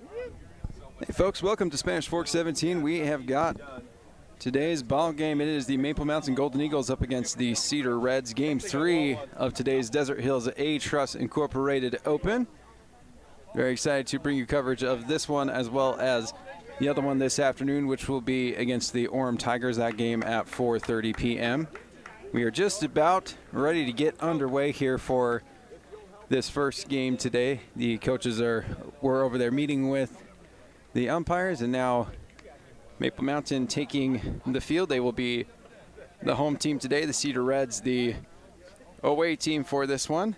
Hey folks, welcome to Spanish Fork 17. We have got today's ball game. It is the Maple Mountain Golden Eagles up against the Cedar Reds. Game 3 of today's Desert Hills A-Trust Incorporated Open. Very excited to bring you coverage of this one as well as the other one this afternoon, which will be against the Orem Tigers. That game at 4:30 p.m. We are just about ready to get underway here for this first game today. The coaches were over there meeting with the umpires, and now Maple Mountain taking the field. They will be the home team today. The Cedar Reds, the away team for this one.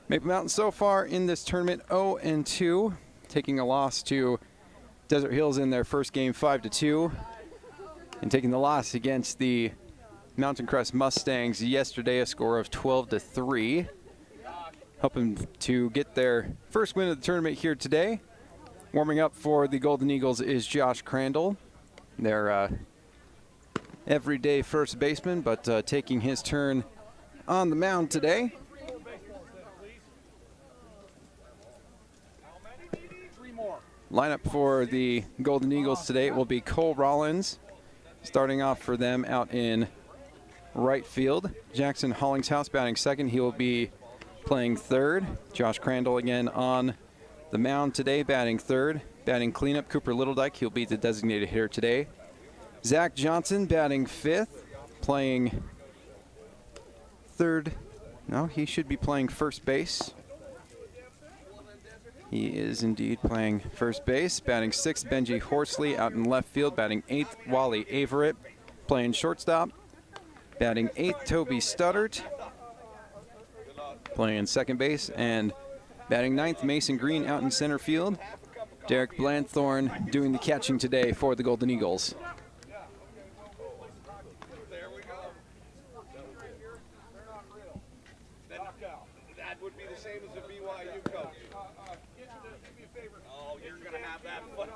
Maple Mountain so far in this tournament 0-2, taking a loss to Desert Hills in their first game 5-2, and taking the loss against the Mountain Crest Mustangs yesterday, a score of 12-3. Hoping to get their first win of the tournament here today. Warming up for the Golden Eagles is Josh Crandall, their everyday first baseman, but taking his turn on the mound today. Lineup for the Golden Eagles today will be Cole Rollins, starting off for them out in right field. Jackson Hollingshouse batting second. He will be playing third. Josh Crandall again on the mound today, batting third. Batting cleanup, Cooper Littledyke. He'll be the designated hitter today. Zach Johnson batting fifth, playing third. No, he should be playing first base. He is indeed playing first base. Batting sixth, Benji Horsley out in left field. Batting eighth, Wally Averett playing shortstop. Batting eighth, Toby Studdert playing second base. And batting ninth, Mason Green out in center field. Derek Blanthorne doing the catching today for the Golden Eagles. That would be the same as a BYU coach. Oh, you're going to have that fun.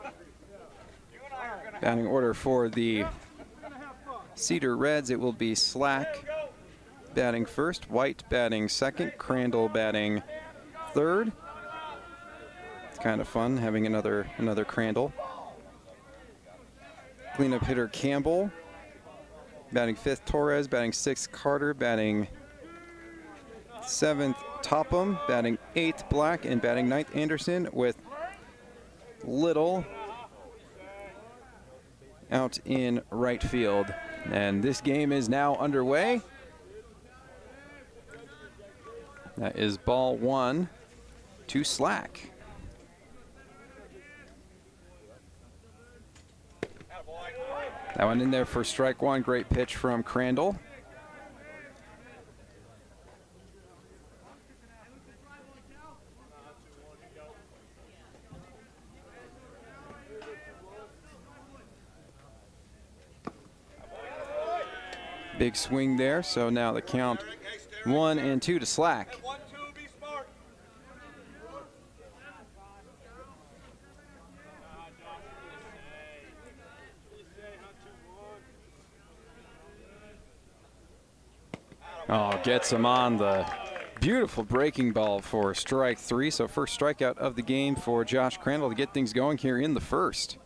Batting order for the Cedar Reds, it will be Slack batting first, White batting second, Crandall batting third. It's kind of fun having another Crandall. Cleanup hitter Campbell batting fifth, Torres batting sixth, Carter batting seventh, Topham batting eighth, Black, and batting ninth, Anderson, with Little out in right field. And this game is now underway. That is ball one to Slack. That one in there for strike one. Great pitch from Crandall. Big swing there, so now the count 1-2 to Slack. Oh, gets him on the beautiful breaking ball for strike three. So first strikeout of the game for Josh Crandall to get things going here in the first.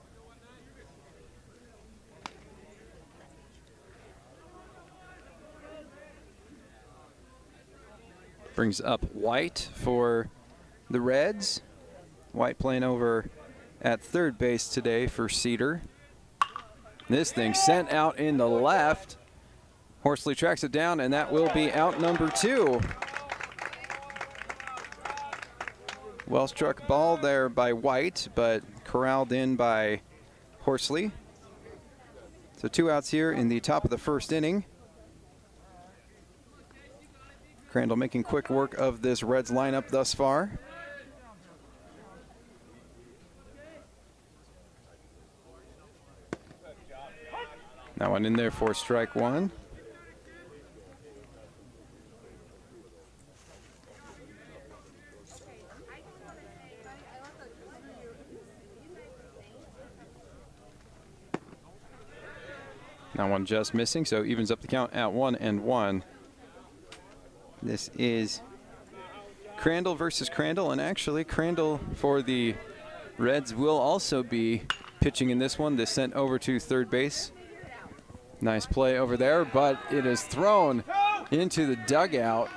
Brings up White for the Reds. White playing over at third base today for Cedar. This thing sent out in the left. Horsley tracks it down, and that will be out number two. Well struck ball there by White, but corralled in by Horsley. So two outs here in the top of the first inning. Crandall making quick work of this Reds lineup thus far. That one in there for strike one. That one just missing, so evens up the count at 1-1. This is Crandall versus Crandall, and actually Crandall for the Reds will also be pitching in this one. They sent over to third base. Nice play over there, but it is thrown into the dugout.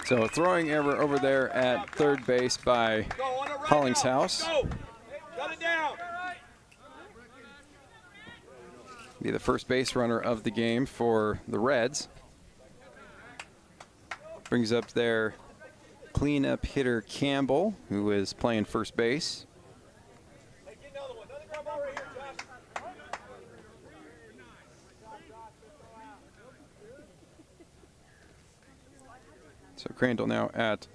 So a throwing error over there at third base by Hollingshouse. Be the first base runner of the game for the Reds. Brings up their cleanup hitter Campbell, who is playing first base. So Crandall now at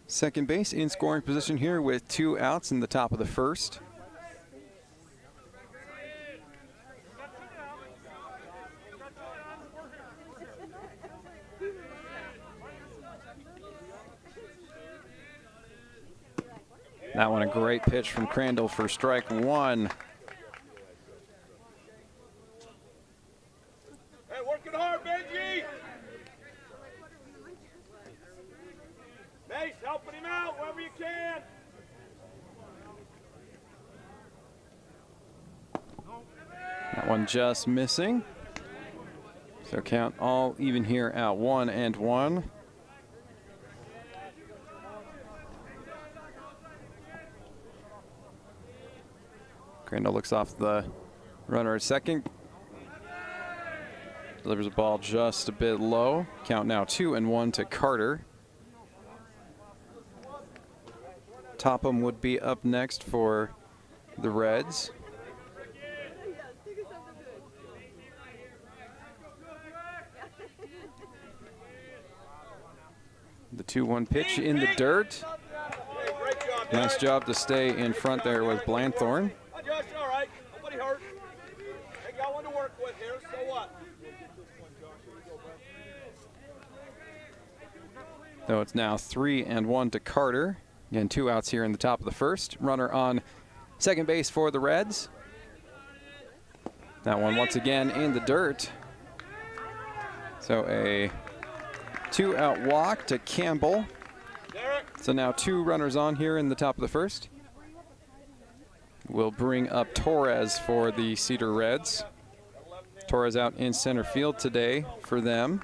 second base in scoring position here with 2 outs in the top of the first. That one a great pitch from Crandall for strike 1. Hey, working hard, Benji. Mace, helping him out wherever you can. That one just missing. So count all even here at 1-1. Crandall looks off the runner at second. Delivers a ball just a bit low. Count now 2-1 to Carter. Topham would be up next for the Reds. The 2-1 pitch in the dirt. Nice job to stay in front there with Blanthorn. All right, nobody hurt. They got one to work with here, so what? So it's now 3-1 to Carter. Again, 2 outs here in the top of the first. Runner on second base for the Reds. That one once again in the dirt. So a 2-out walk to Campbell. So now 2 runners on here in the top of the first. We'll bring up Torres for the Cedar Reds. Torres out in center field today for them.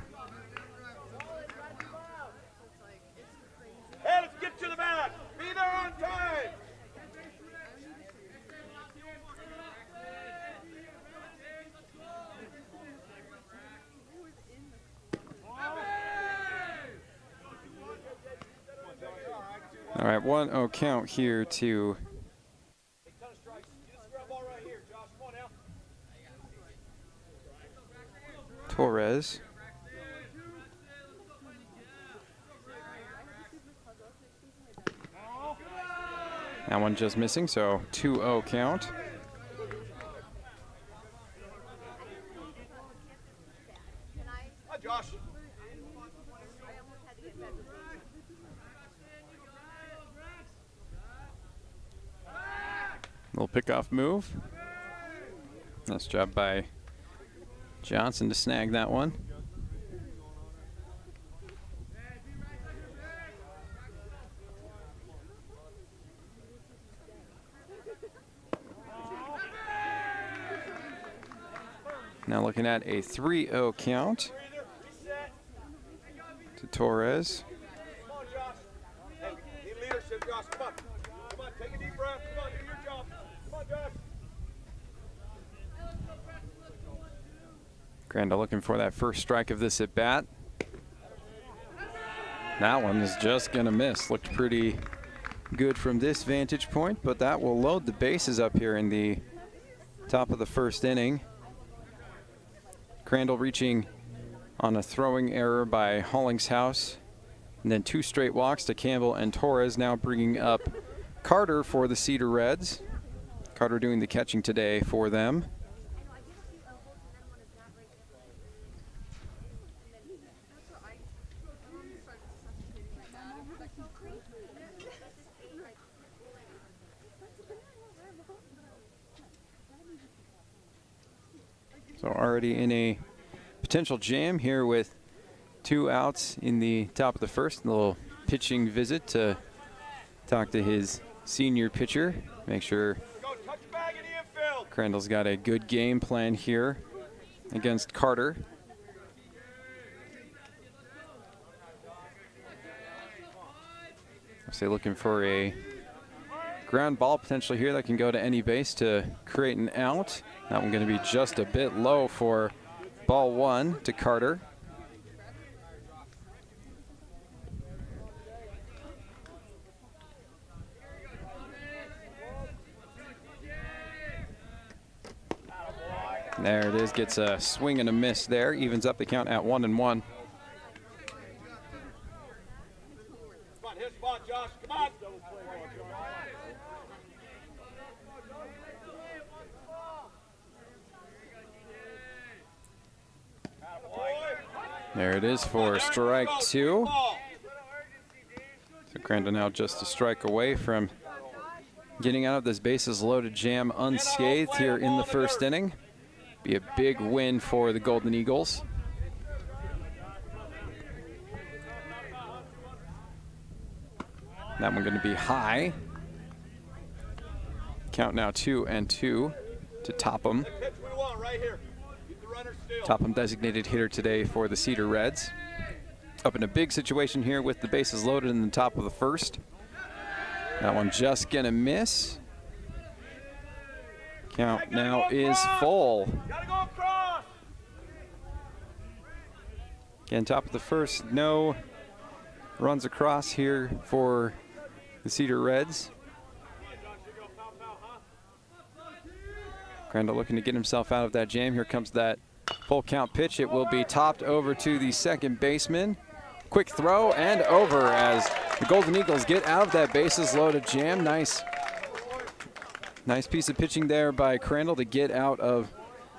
Hey, let's get to the bat. Be there on time. All right, 1-0 count here to Torres. That one just missing, so 2-0 count. Hi, Josh. Little pickoff move. Nice job by Johnson to snag that one. Now looking at a 3-0 count to Torres. Come on, Josh. Hey, need leadership, Josh. Come on. Come on, take a deep breath. Come on, do your job. Come on, Josh. Crandall looking for that first strike of this at bat. That one is just going to miss. Looked pretty good from this vantage point, but that will load the bases up here in the top of the first inning. Crandall reaching on a throwing error by Hollingshouse. And then 2 straight walks to Campbell and Torres, now bringing up Carter for the Cedar Reds. Carter doing the catching today for them. So already in a potential jam here with 2 outs in the top of the first. A little pitching visit to talk to his senior pitcher, make sure Go touch bag in the infield. Crandall's got a good game plan here against Carter. So looking for a ground ball potentially here that can go to any base to create an out. That one going to be just a bit low for ball one to Carter. There it is, gets a swing and a miss there, evens up the count at 1-1. Come on, hit spot, Josh. Come on. There it is for strike two. So Crandall now just a strike away from getting out of this bases loaded jam unscathed here in the first inning. Be a big win for the Golden Eagles. That one going to be high. Count now 2-2 to Topham. Topham designated hitter today for the Cedar Reds. Up in a big situation here with the bases loaded in the top of the first. That one just going to miss. Count now is full. Again, top of the first, no runs across here for the Cedar Reds. Crandall looking to get himself out of that jam. Here comes that full count pitch. It will be topped over to the second baseman. Quick throw and over as the Golden Eagles get out of that bases loaded jam. Nice piece of pitching there by Crandall to get out of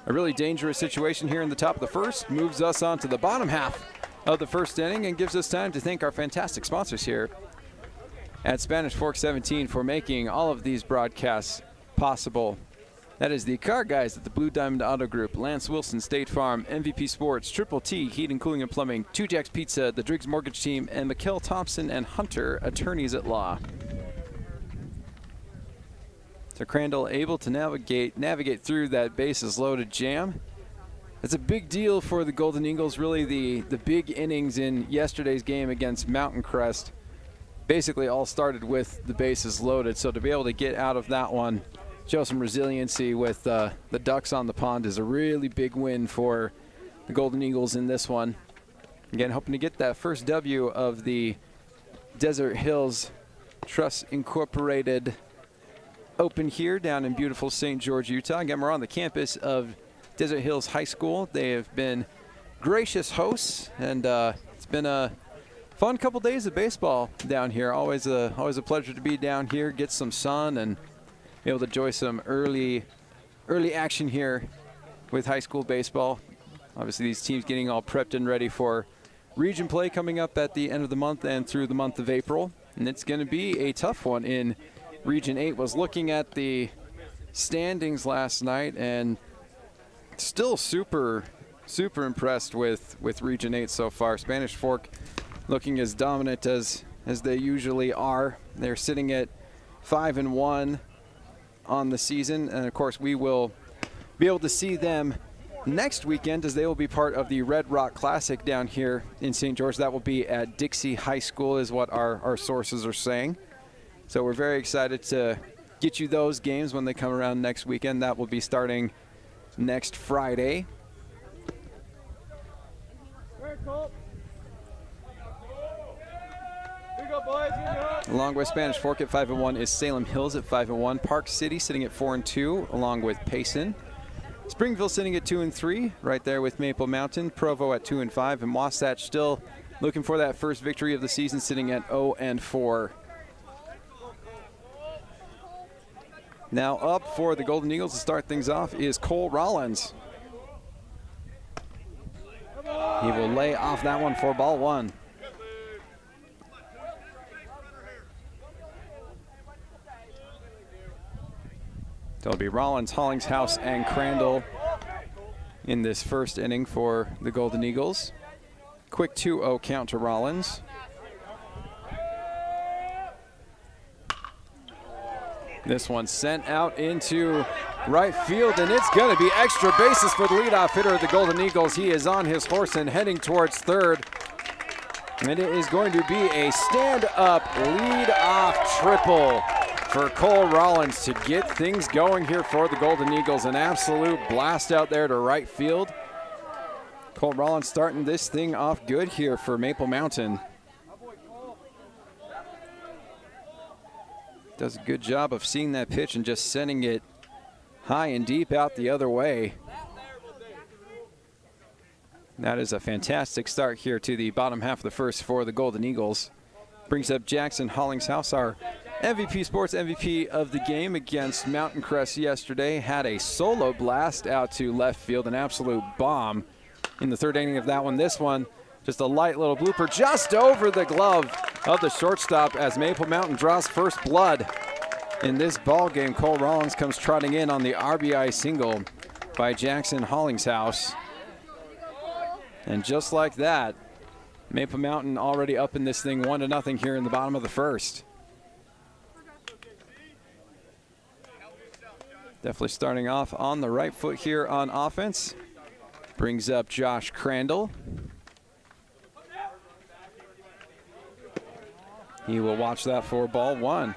a really dangerous situation here in the top of the first. Moves us on to the bottom half of the first inning and gives us time to thank our fantastic sponsors here at Spanish Fork 17 for making all of these broadcasts possible. That is the car guys at the Blue Diamond Auto Group, Lance Wilson State Farm, MVP Sports, Triple T Heat and Cooling and Plumbing, Two Jacks Pizza, the Driggs Mortgage Team, and McKell Thompson and Hunter, attorneys at law. So Crandall able to navigate through that bases loaded jam. It's a big deal for the Golden Eagles. Really the big innings in yesterday's game against Mountain Crest basically all started with the bases loaded. So to be able to get out of that one, show some resiliency with the ducks on the pond is a really big win for the Golden Eagles in this one. Again, hoping to get that first W of the Desert Hills Trust Incorporated Open here down in beautiful St. George, Utah. Again, we're on the campus of Desert Hills High School. They have been gracious hosts, and it's been a fun couple days of baseball down here. Always a pleasure to be down here, get some sun, and be able to enjoy some early action here with high school baseball. Obviously, these teams getting all prepped and ready for region play coming up at the end of the month and through the month of April. And it's going to be a tough one in Region 8. Was looking at the standings last night and still super impressed with Region 8 so far. Spanish Fork looking as dominant as they usually are. They're sitting at 5-1 on the season, and of course we will be able to see them next weekend as they will be part of the Red Rock Classic down here in St. George. That will be at Dixie High School is what our sources are saying. So we're very excited to get you those games when they come around next weekend. That will be starting next Friday. Along with Spanish Fork at 5-1 is Salem Hills at 5-1. Park City sitting at 4-2 along with Payson. Springville sitting at 2-3 right there with Maple Mountain. Provo at 2-5, and Wasatch still looking for that first victory of the season sitting at 0-4. Now up for the Golden Eagles to start things off is Cole Rollins. He will lay off that one for ball one. It'll be Rollins, Hollingshouse, and Crandall in this first inning for the Golden Eagles. Quick 2-0 count to Rollins. This one sent out into right field, and it's going to be extra bases for the leadoff hitter of the Golden Eagles. He is on his horse and heading towards third. And it is going to be a stand-up lead-off triple for Cole Rollins to get things going here for the Golden Eagles. An absolute blast out there to right field. Cole Rollins starting this thing off good here for Maple Mountain. Does a good job of seeing that pitch and just sending it high and deep out the other way. That is a fantastic start here to the bottom half of the first for the Golden Eagles. Brings up Jackson Hollingshouse, our MVP Sports MVP of the game against Mountain Crest yesterday. Had a solo blast out to left field, an absolute bomb in the third inning of that one. This one, just a light little blooper just over the glove of the shortstop as Maple Mountain draws first blood in this ball game. Cole Rollins comes trotting in on the RBI single by Jackson Hollingshouse. And just like that, Maple Mountain already up in this thing 1-0 here in the bottom of the first. Definitely starting off on the right foot here on offense. Brings up Josh Crandall. He will watch that for ball one.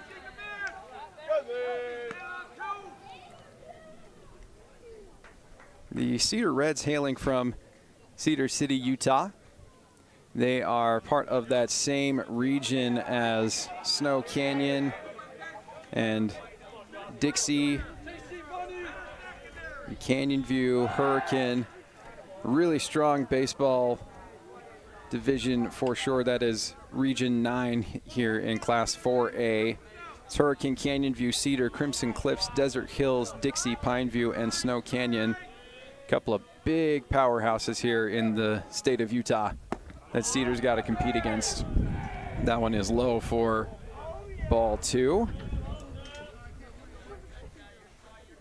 The Cedar Reds, hailing from Cedar City, Utah. They are part of that same region as Snow Canyon and Dixie, Canyon View, Hurricane. Really strong baseball division for sure. That is Region 9 here in Class 4A. It's Hurricane, Canyon View, Cedar, Crimson Cliffs, Desert Hills, Dixie, Pineview, and Snow Canyon. A couple of big powerhouses here in the state of Utah that Cedar's got to compete against. That one is low for ball two.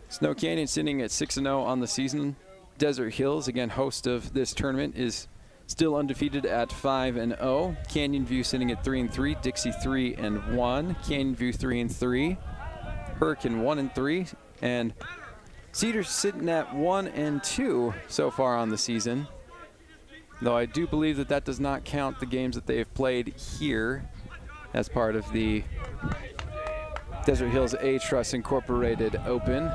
Snow Canyon sitting at 6-0 on the season. Desert Hills, again host of this tournament, is still undefeated at 5-0. Canyon View sitting at 3-3. Dixie 3-1. Canyon View 3-3. Hurricane 1-3, and Cedar's sitting at 1-2 so far on the season. Though I do believe that that does not count the games that they have played here as part of the Desert Hills A-Trust Incorporated Open.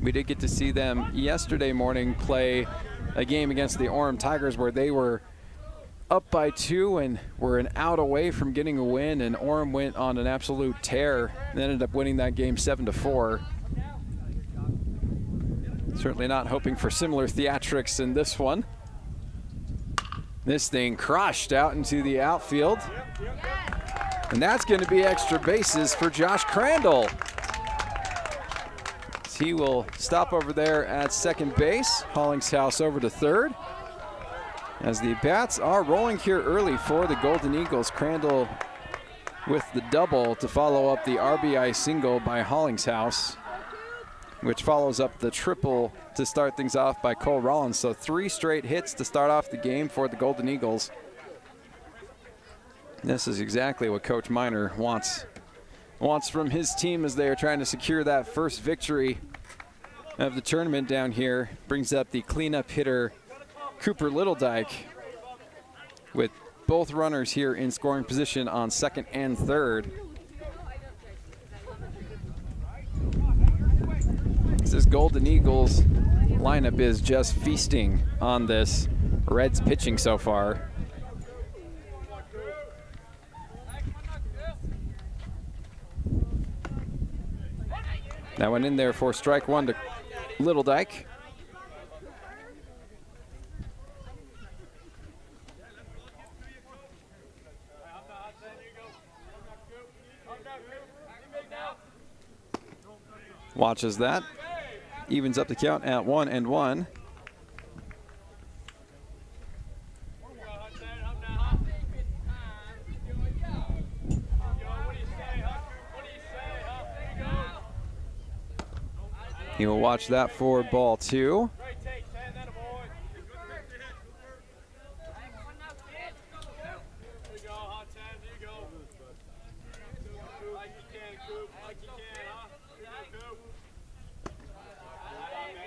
We did get to see them yesterday morning play a game against the Orem Tigers where they were up by 2 and were an out away from getting a win, and Orem went on an absolute tear and ended up winning that game 7-4. Certainly not hoping for similar theatrics in this one. This thing crushed out into the outfield. And that's going to be extra bases for Josh Crandall. He will stop over there at second base. Hollingshouse over to third. As the bats are rolling here early for the Golden Eagles. Crandall with the double to follow up the RBI single by Hollingshouse, which follows up the triple to start things off by Cole Rollins. So 3 straight hits to start off the game for the Golden Eagles. This is exactly what Coach Miner wants from his team as they are trying to secure that first victory of the tournament down here. Brings up the cleanup hitter, Cooper Littledike, with both runners here in scoring position on second and third. This Golden Eagles lineup is just feasting on this Reds pitching so far. That went in there for strike one to Littledike. Watches that. Evens up the count at 1-1. He will watch that for ball two.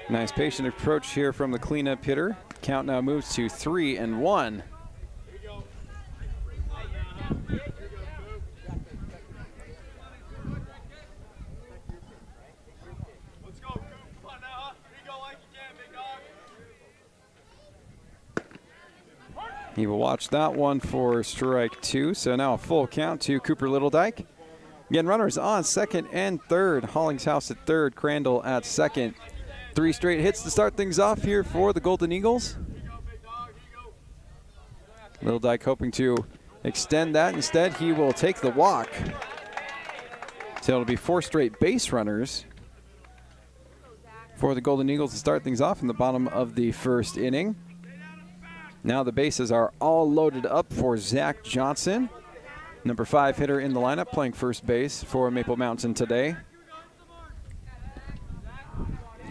Nice patient approach here from the cleanup hitter. Count now moves to 3-1. He will watch that one for strike 2. So now a full count to Cooper Littledyke. Again, runners on second and third. Hollingshouse at third, Crandall at second. 3 straight hits to start things off here for the Golden Eagles. Littledyke hoping to extend that. Instead, he will take the walk. So it'll be 4 straight base runners for the Golden Eagles to start things off in the bottom of the first inning. Now the bases are all loaded up for Zach Johnson, number 5 hitter in the lineup, playing first base for Maple Mountain today.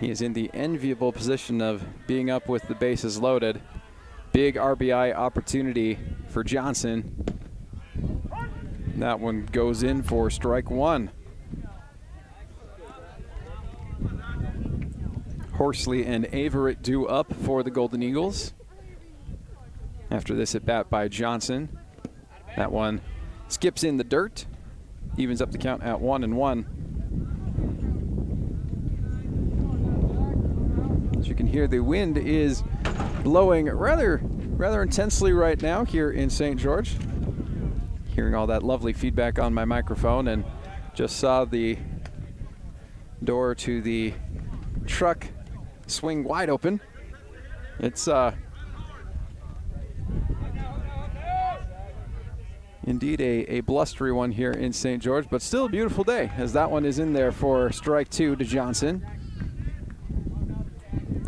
He is in the enviable position of being up with the bases loaded. Big RBI opportunity for Johnson. That one goes in for strike 1. Horsley and Averett due up for the Golden Eagles. After this at bat by Johnson, that one skips in the dirt, evens up the count at 1-1. As you can hear, the wind is blowing rather intensely right now here in St. George. Hearing all that lovely feedback on my microphone, and just saw the door to the truck swing wide open. It's indeed a blustery one here in St. George, but still a beautiful day, as that one is in there for strike 2 to Johnson.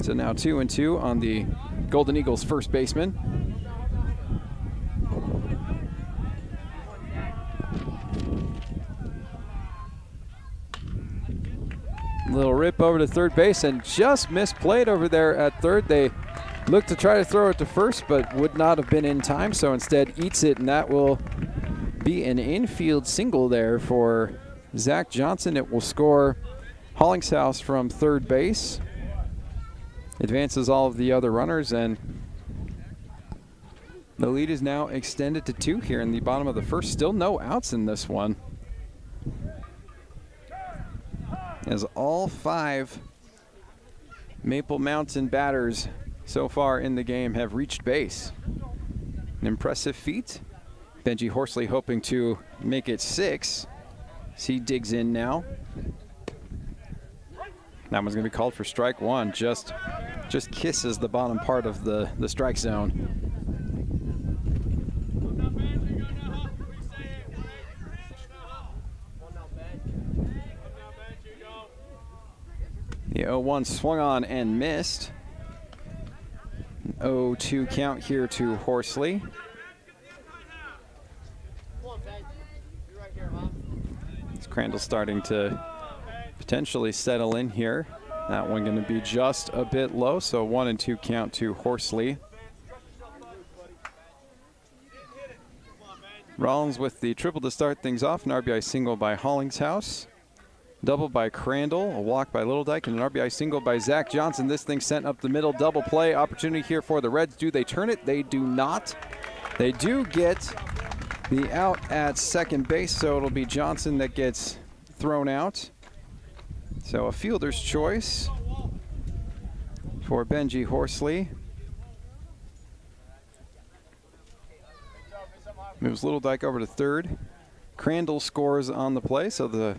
So now 2-2 on the Golden Eagles first baseman. Little rip over to third base, and just misplayed over there at third. They looked to try to throw it to first, but would not have been in time, so instead eats it, and that will be an infield single there for Zach Johnson. It will score Hollingshouse from third base. Advances all of the other runners, and the lead is now extended to 2 here in the bottom of the first. Still no outs in this one, as all 5 Maple Mountain batters so far in the game have reached base. An impressive feat. Benji Horsley hoping to make it 6. As he digs in now. That one's going to be called for strike 1. Just kisses the bottom part of the strike zone. The 0-1 swung on and missed. 0-2 count here to Horsley. As Crandall starting to potentially settle in here. That one going to be just a bit low, so 1-2 count to Horsley. Rollins with the triple to start things off, an RBI single by Hollingshouse. Double by Crandall, a walk by Littledyke, and an RBI single by Zach Johnson. This thing sent up the middle, double play opportunity here for the Reds. Do they turn it? They do not. They do get the out at second base, so it'll be Johnson that gets thrown out. So a fielder's choice for Benji Horsley. Moves Littledyke over to third. Crandall scores on the play, so the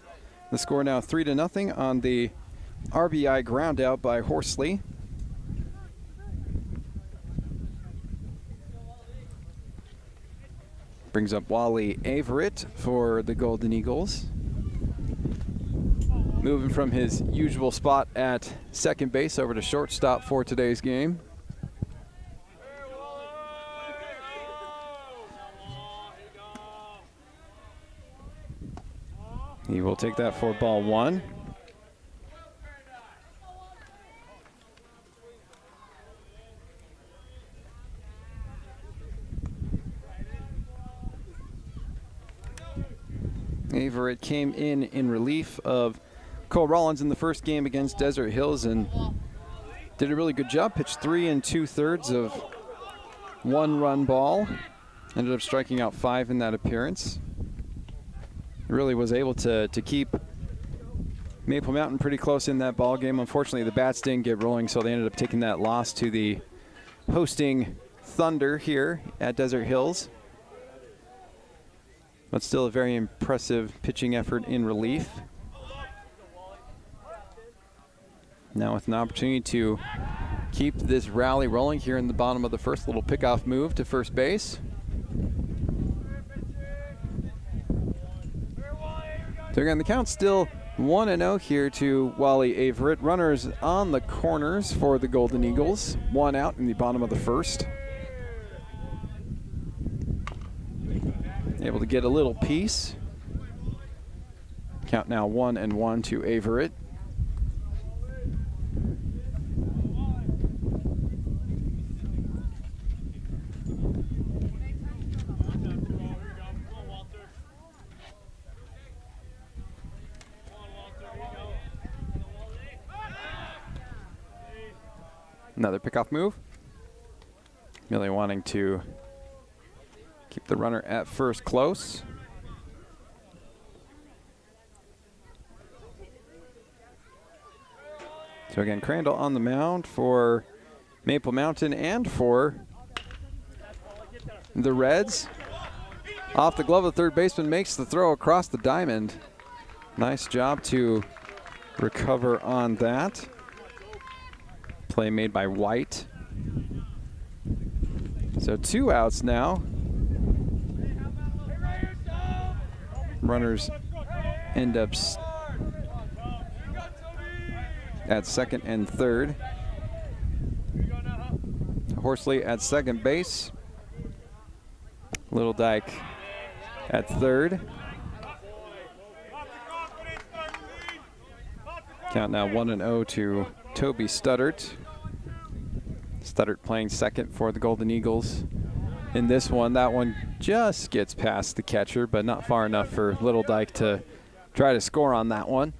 score now 3-0 on the RBI ground out by Horsley. Brings up Wally Averett for the Golden Eagles. Moving from his usual spot at second base over to shortstop for today's game. He will take that for ball 1. Averett came in relief of Cole Rollins in the first game against Desert Hills and did a really good job. Pitched 3 2/3 of 1-run ball. Ended up striking out 5 in that appearance. Really was able to keep Maple Mountain pretty close in that ball game. Unfortunately, the bats didn't get rolling, so they ended up taking that loss to the hosting Thunder here at Desert Hills. But still a very impressive pitching effort in relief. Now with an opportunity to keep this rally rolling here in the bottom of the first. Little pickoff move to first base. So again, the count's still 1-0 here to Wally Averett. Runners on the corners for the Golden Eagles. 1 out in the bottom of the first. Able to get a little piece. Count now 1-1 to Averett. Another pickoff move. Really wanting to keep the runner at first close. So again, Crandall on the mound for Maple Mountain and for the Reds. Off the glove, the third baseman makes the throw across the diamond. Nice job to recover on that. Play made by White. So 2 outs now. Runners end up at second and third. Horsley at second base. Little Dyke at third. Count now 1-0 to Toby Studdert. Studdert playing second for the Golden Eagles in this one. That one just gets past the catcher, but not far enough for Little Dyke to try to score on that one.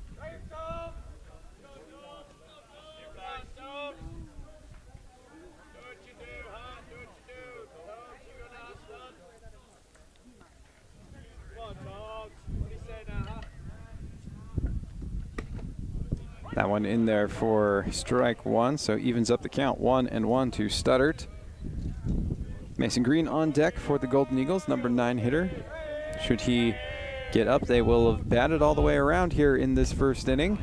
That one in there for strike 1, so evens up the count. 1-1 to Studdert. Mason Green on deck for the Golden Eagles, number 9 hitter. Should he get up, they will have batted all the way around here in this first inning.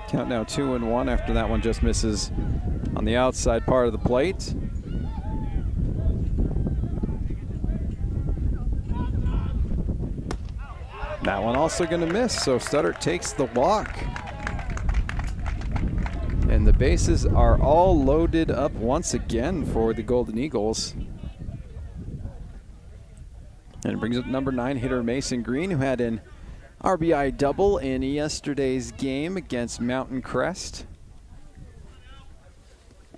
Count now 2-1 after that one just misses on the outside part of the plate. That one also going to miss, so Studdert takes the walk. And the bases are all loaded up once again for the Golden Eagles. And it brings up number 9 hitter Mason Green, who had an RBI double in yesterday's game against Mountain Crest.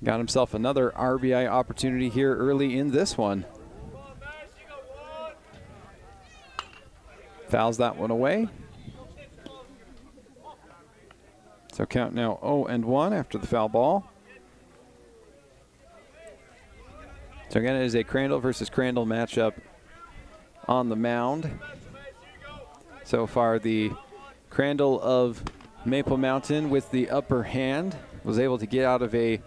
Got himself another RBI opportunity here early in this one. Fouls that one away. So count now 0-1 after the foul ball. So again, it is a Crandall versus Crandall matchup on the mound. So far, the Crandall of Maple Mountain with the upper hand was able to get out of a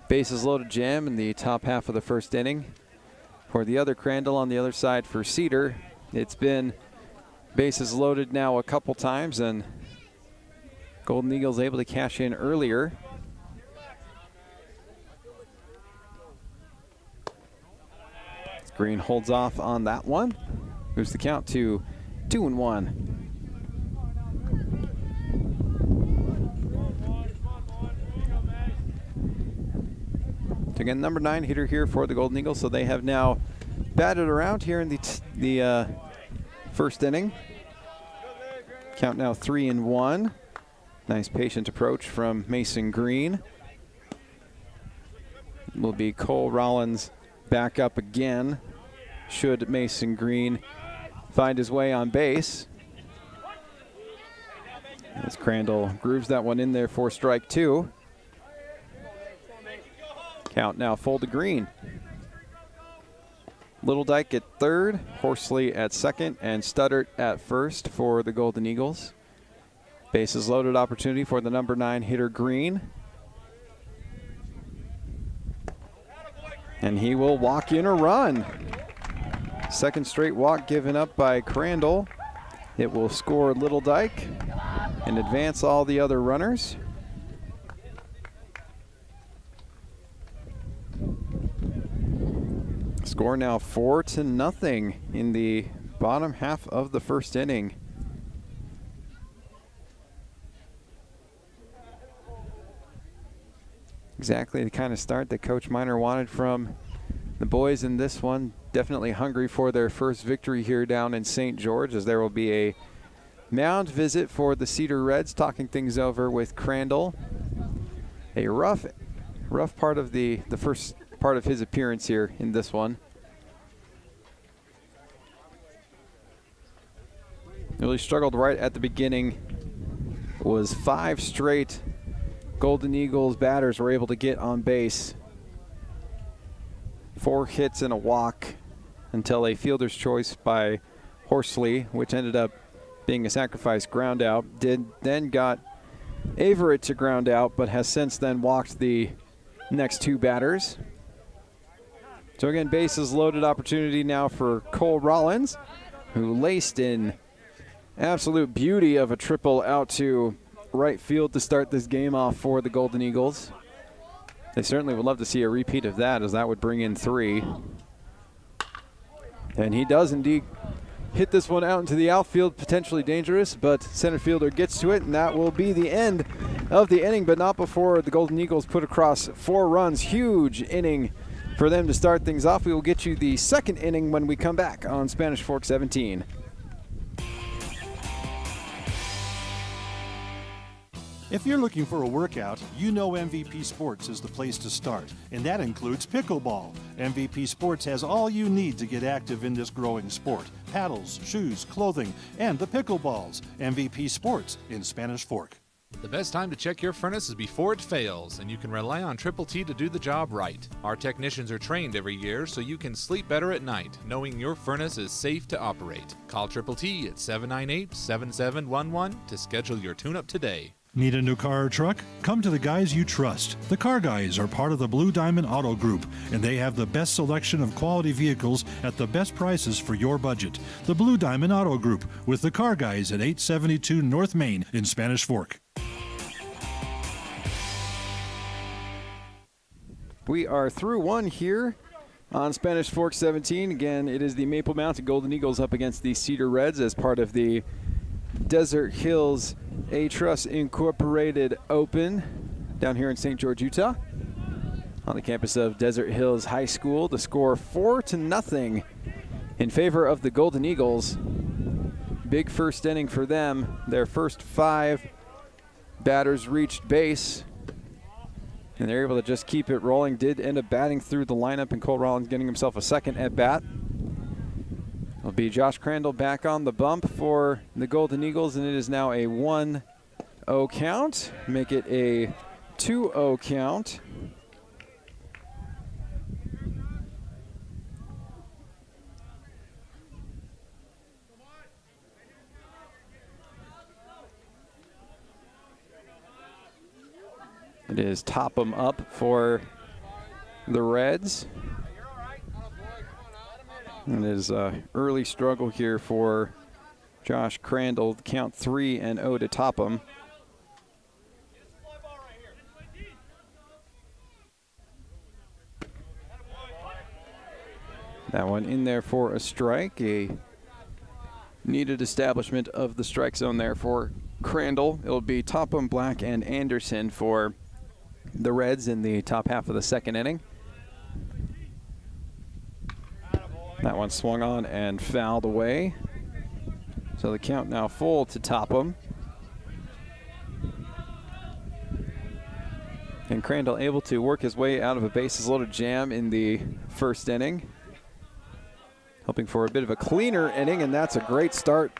bases loaded jam in the top half of the first inning. For the other Crandall on the other side for Cedar, it's been bases loaded now a couple times, and Golden Eagles able to cash in earlier. Green holds off on that one. Moves the count to 2-1. So again, number 9 hitter here for the Golden Eagles, so they have now batted around here in the first inning. Count now 3-1. Nice patient approach from Mason Green. Will be Cole Rollins back up again should Mason Green find his way on base. As Crandall grooves that one in there for strike 2. Count now full to green. Little Dyke at third, Horsley at second, and Studdert at first for the Golden Eagles. Bases loaded opportunity for the number 9 hitter Green. And he will walk in a run. Second straight walk given up by Crandall. It will score Little Dyke and advance all the other runners. Score now 4-0 in the bottom half of the first inning. Exactly the kind of start that Coach Miner wanted from the boys in this one. Definitely hungry for their first victory here down in St. George, as there will be a mound visit for the Cedar Reds, talking things over with Crandall. A rough part of the first part of his appearance here in this one. Really struggled right at the beginning. It was 5 straight Golden Eagles batters were able to get on base. 4 hits and a walk until a fielder's choice by Horsley, which ended up being a sacrifice ground out, then got Averett to ground out, but has since then walked the next 2 batters. So again, bases loaded opportunity now for Cole Rollins, who laced in absolute beauty of a triple out to right field to start this game off for the Golden Eagles. They certainly would love to see a repeat of that, as that would bring in 3. And he does indeed hit this one out into the outfield, potentially dangerous, but center fielder gets to it, and that will be the end of the inning, but not before the Golden Eagles put across 4 runs. Huge inning for them to start things off. We will get you the second inning when we come back on Spanish Fork 17. If you're looking for a workout, you know MVP Sports is the place to start, and that includes pickleball. MVP Sports has all you need to get active in this growing sport: paddles, shoes, clothing, and the pickleballs. MVP Sports in Spanish Fork. The best time to check your furnace is before it fails, and you can rely on Triple T to do the job right. Our technicians are trained every year so you can sleep better at night, knowing your furnace is safe to operate. Call Triple T at 798-7711 to schedule your tune-up today. Need a new car or truck? Come to the guys you trust. The Car Guys are part of the Blue Diamond Auto Group, and they have the best selection of quality vehicles at the best prices for your budget. The Blue Diamond Auto Group with the Car Guys at 872 North Main in Spanish Fork. We are through one here on Spanish Fork 17. Again, it is the Maple Mountain Golden Eagles up against the Cedar Reds as part of the Desert Hills A-Trust Incorporated Open down here in St. George, Utah, on the campus of Desert Hills High School. The score 4-0 in favor of the Golden Eagles. Big first inning for them. Their first 5 batters reached base, and they're able to just keep it rolling. Did end up batting through the lineup, and Cole Rollins getting himself a second at bat. It'll be Josh Crandall back on the bump for the Golden Eagles, and it is now a 1-0 count. Make it a 2-0 count. It is Topham up for the Reds. And it is an early struggle here for Josh Crandall. Count 3-0 to Topham. That one in there for a strike. A needed establishment of the strike zone there for Crandall. It'll be Topham, Black, and Anderson for the Reds in the top half of the second inning. That one swung on and fouled away. So the count now full to Topham. And Crandall able to work his way out of a bases loaded jam in the first inning. He'll hoping for a bit of a cleaner inning, and that's a great start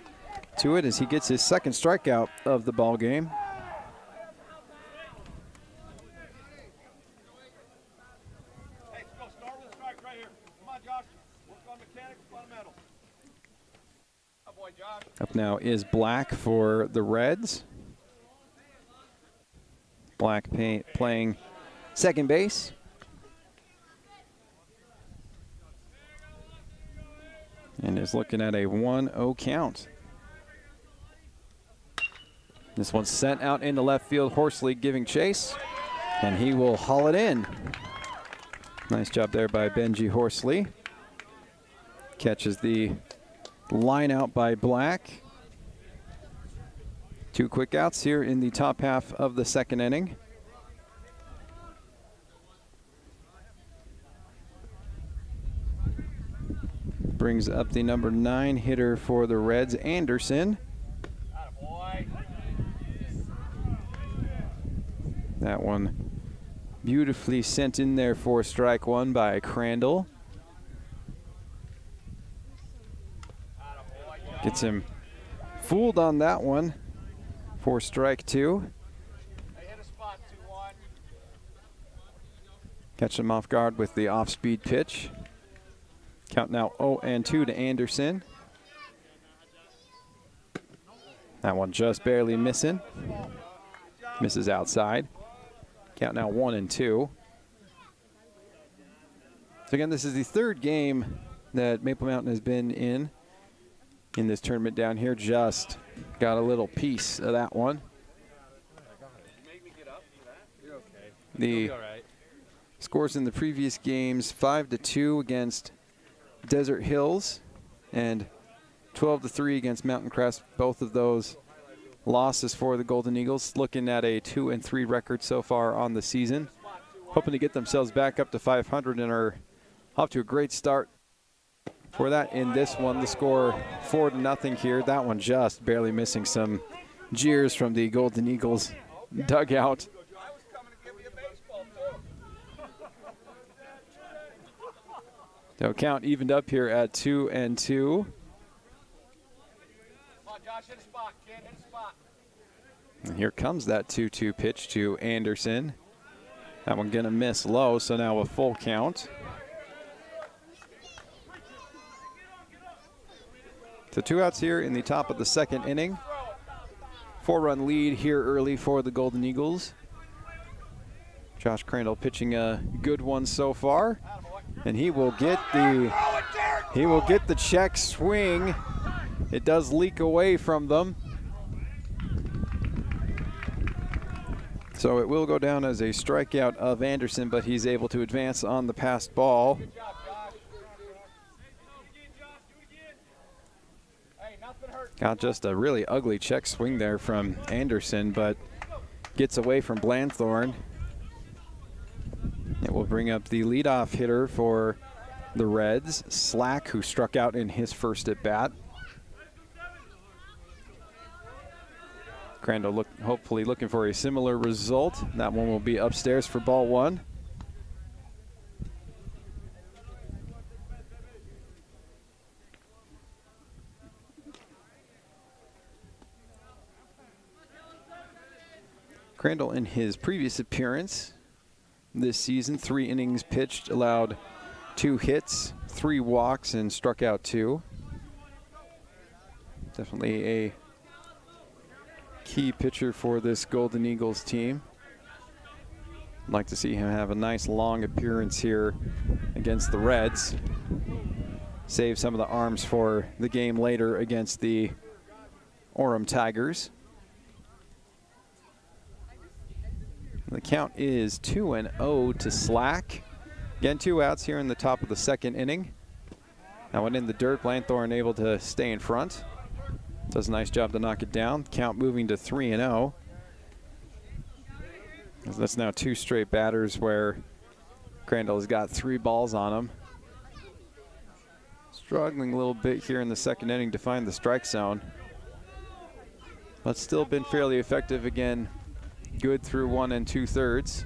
to it as he gets his second strikeout of the ball game. Hey, let's go. Start with a strike right here. Come on, Josh. Work on mechanics, fundamentals. Oh, boy, Josh. Up now is Black for the Reds. Black playing second base. And is looking at a 1-0 count. This one's sent out into left field. Horsley giving chase, and he will haul it in. Nice job there by Benji Horsley. Catches the line out by Black. 2 quick outs here in the top half of the second inning. Brings up the number 9 hitter for the Reds, Anderson. That one beautifully sent in there for strike 1 by Crandall. Gets him fooled on that one for strike 2. Catch him off guard with the off-speed pitch. Count now 0-2 to Anderson. That one just barely missing. Misses outside. Count now 1-2. So again, this is the third game that Maple Mountain has been in this tournament down here. Just got a little piece of that one. The scores in the previous games: 5-2 against Desert Hills and 12-3 against Mountain Crest. Both of those losses for the Golden Eagles. Looking at a 2-3 record so far on the season. Hoping to get themselves back up to 500 and are off to a great start for that in this one. The score 4-0 here. That one just barely missing some jeers from the Golden Eagles dugout. So count evened up here at 2-2. And here comes that 2-2 pitch to Anderson. That one gonna miss low, so now a full count. So 2 outs here in the top of the second inning. 4-run lead here early for the Golden Eagles. Josh Crandall pitching a good one so far. And he will get the check swing. It does leak away from them. So it will go down as a strikeout of Anderson, but he's able to advance on the passed ball. Got just a really ugly check swing there from Anderson, but gets away from Blanthorn. It will bring up the leadoff hitter for the Reds, Slack, who struck out in his first at bat. Crandall hopefully looking for a similar result. That one will be upstairs for ball 1. Crandall, in his previous appearance this season, 3 innings pitched, allowed 2 hits, 3 walks, and struck out 2. Definitely a key pitcher for this Golden Eagles team. I'd like to see him have a nice long appearance here against the Reds. Save some of the arms for the game later against the Orem Tigers. The count is 2-0 to Slack. Again, 2 outs here in the top of the second inning. That one in the dirt. Blanthorn able to stay in front. Does a nice job to knock it down. Count moving to 3-0. That's now 2 straight batters where Crandall has got 3 balls on him. Struggling a little bit here in the second inning to find the strike zone, but still been fairly effective again. Good through 1 2/3.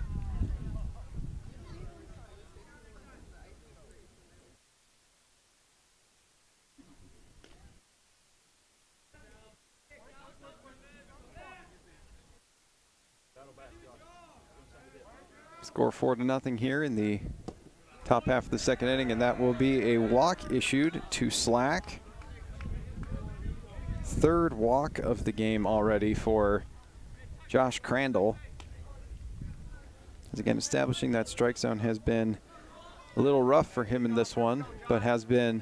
Score 4-0 here in the top half of the second inning, and that will be a walk issued to Slack. Third walk of the game already for Josh Crandall. As again, establishing that strike zone has been a little rough for him in this one, but has been,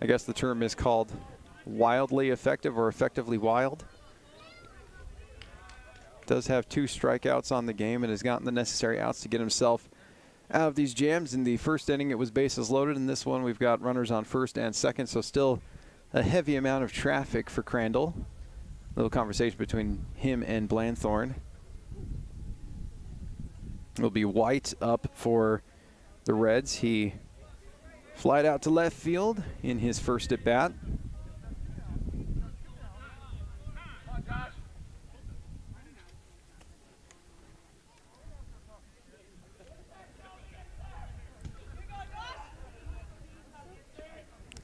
I guess the term is called wildly effective or effectively wild. Does have 2 strikeouts on the game and has gotten the necessary outs to get himself out of these jams. In the first inning, it was bases loaded. In this one, we've got runners on first and second, so still a heavy amount of traffic for Crandall. A little conversation between him and Blanthorne. It'll be White up for the Reds. He flied out to left field in his first at bat.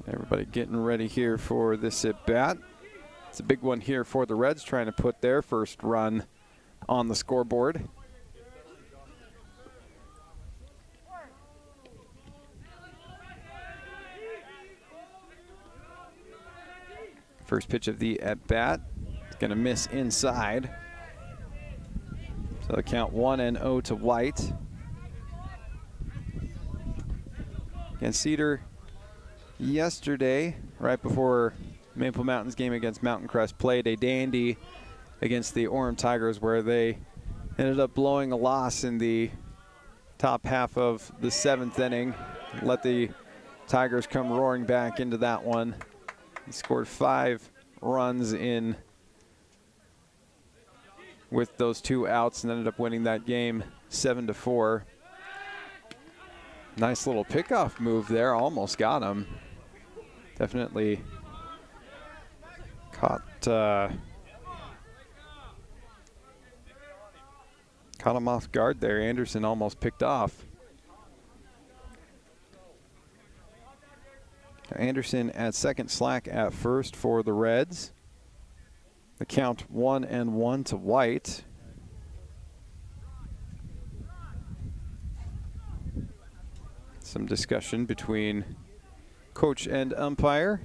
Everybody getting ready here for this at bat. It's a big one here for the Reds, trying to put their first run on the scoreboard. First pitch of the at bat. It's going to miss inside. So the count 1-0 to White. Again, Cedar yesterday, right before Maple Mountain's game against Mountain Crest, played a dandy against the Orem Tigers, where they ended up blowing a loss in the top half of the 7th inning. Let the Tigers come roaring back into that one. He scored 5 runs in with those 2 outs and ended up winning that game 7-4. Nice little pickoff move there, almost got him. Definitely caught him off guard there. Anderson almost picked off. Anderson at second, Slack at first for the Reds. The count 1-1 to White. Some discussion between coach and umpire.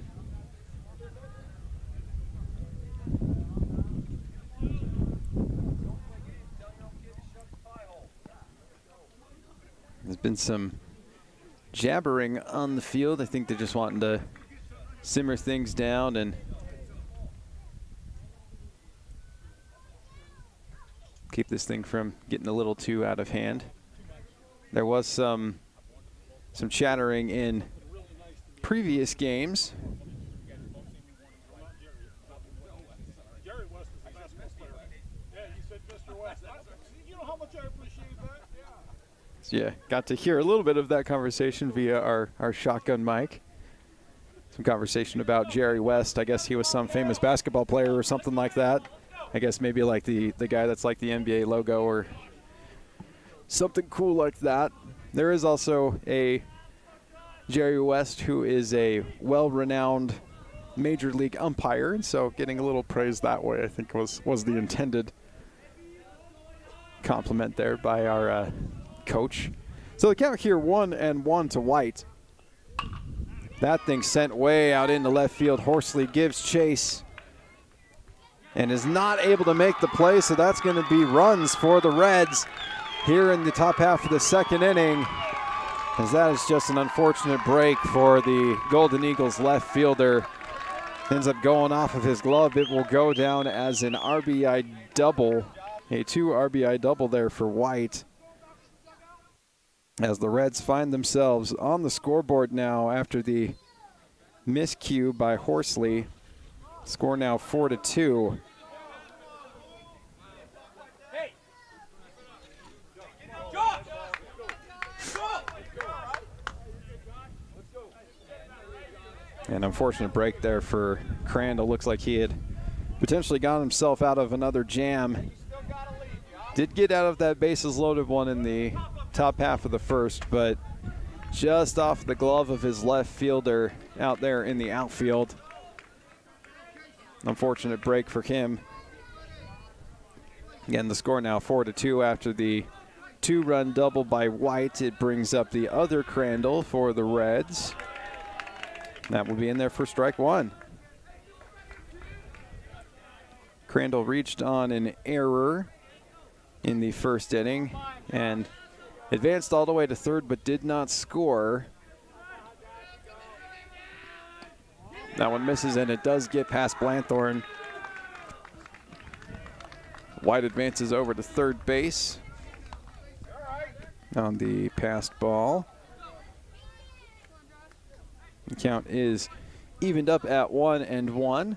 There's been some jabbering on the field. I think they're just wanting to simmer things down and keep this thing from getting a little too out of hand. There was some chattering in previous games. Jerry West is a basketball player. Yeah, you said Mr. West. You know how much I appreciate that? Yeah. So yeah, got to hear a little bit of that conversation via our shotgun mic. Some conversation about Jerry West. I guess he was some famous basketball player or something like that. I guess maybe like the guy that's like the NBA logo or something cool like that. There is also a Jerry West who is a well-renowned major league umpire, and so getting a little praise that way I think was the intended compliment there by our coach. So the count here 1-1 to White. That thing sent way out into left field. Horsley gives chase and is not able to make the play, so that's going to be runs for the Reds here in the top half of the second inning, as that is just an unfortunate break for the Golden Eagles left fielder. Ends up going off of his glove. It will go down as an RBI double, a 2 RBI double there for White, as the Reds find themselves on the scoreboard now after the miscue by Horsley. Score now 4-2. An unfortunate break there for Crandall. Looks like he had potentially gotten himself out of another jam. Did get out of that bases loaded one in the top half of the first, but just off the glove of his left fielder out there in the outfield. Unfortunate break for him. Again, the score now 4-2 after the 2-run double by White. It brings up the other Crandall for the Reds. That will be in there for strike one. Crandall reached on an error in the first inning and advanced all the way to third but did not score. That one misses, and it does get past Blanthorne. White advances over to third base on the passed ball. The count is evened up at 1-1.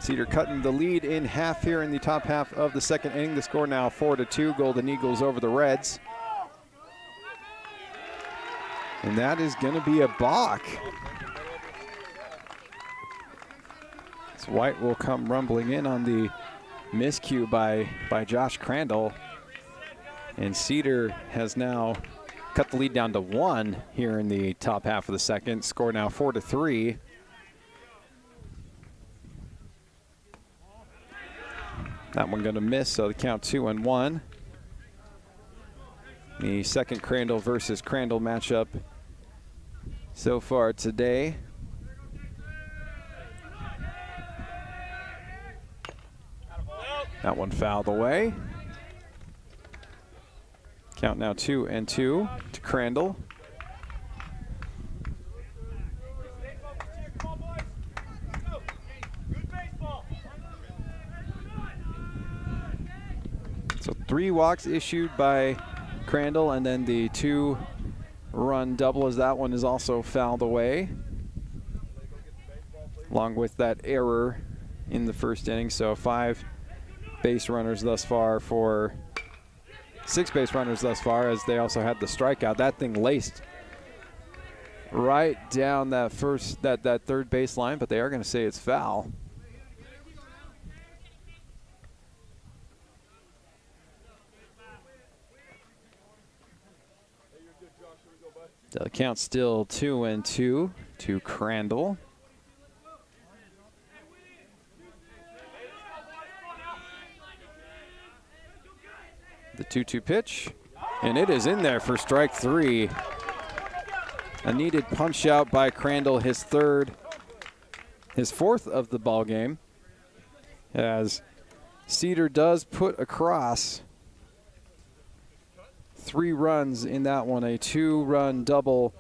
Cedar cutting the lead in half here in the top half of the second inning. The score now 4-2, Golden Eagles over the Reds. And that is going to be a balk. So White will come rumbling in on the miscue by Josh Crandall. And Cedar has now cut the lead down to 1 here in the top half of the second. Score now 4-3. That one going to miss, so the count 2-1. The second Crandall versus Crandall matchup so far today. That one fouled away. Count now 2-2 to Crandall. So 3 walks issued by Crandall, and then the 2-run double as that one is also fouled away, along with that error in the first inning. So 5 base runners thus far for 6 base runners thus far, as they also had the strikeout. That thing laced right down that third base line, but they are going to say it's foul. The count's still 2-2 to Crandall. The 2-2 pitch, and it is in there for strike 3. A needed punch out by Crandall, his 4th of the ball game, as Cedar does put across 3 runs in that one. A 2-run double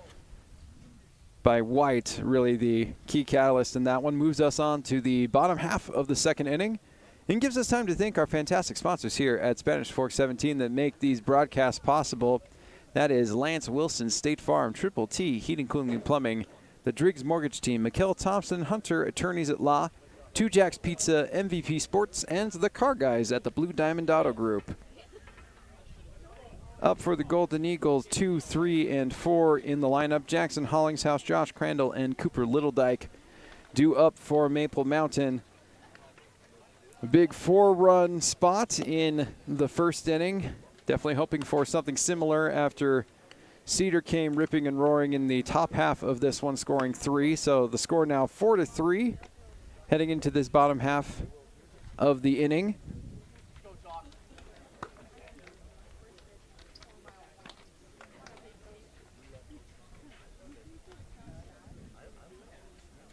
by White, really the key catalyst in that one. Moves us on to the bottom half of the second inning and gives us time to thank our fantastic sponsors here at Spanish Fork 17 that make these broadcasts possible. That is Lance Wilson, State Farm, Triple T, Heating, Cooling, and Plumbing, the Driggs Mortgage Team, Mikkel Thompson, Hunter, Attorneys at Law, 2 Jacks Pizza, MVP Sports, and the Car Guys at the Blue Diamond Auto Group. Up for the Golden Eagles, 2, 3, and 4 in the lineup. Jackson Hollingshouse, Josh Crandall, and Cooper Littledyke due up for Maple Mountain. A big 4-run spot in the first inning. Definitely hoping for something similar after Cedar came ripping and roaring in the top half of this one, scoring 3. So the score now 4-3 heading into this bottom half of the inning.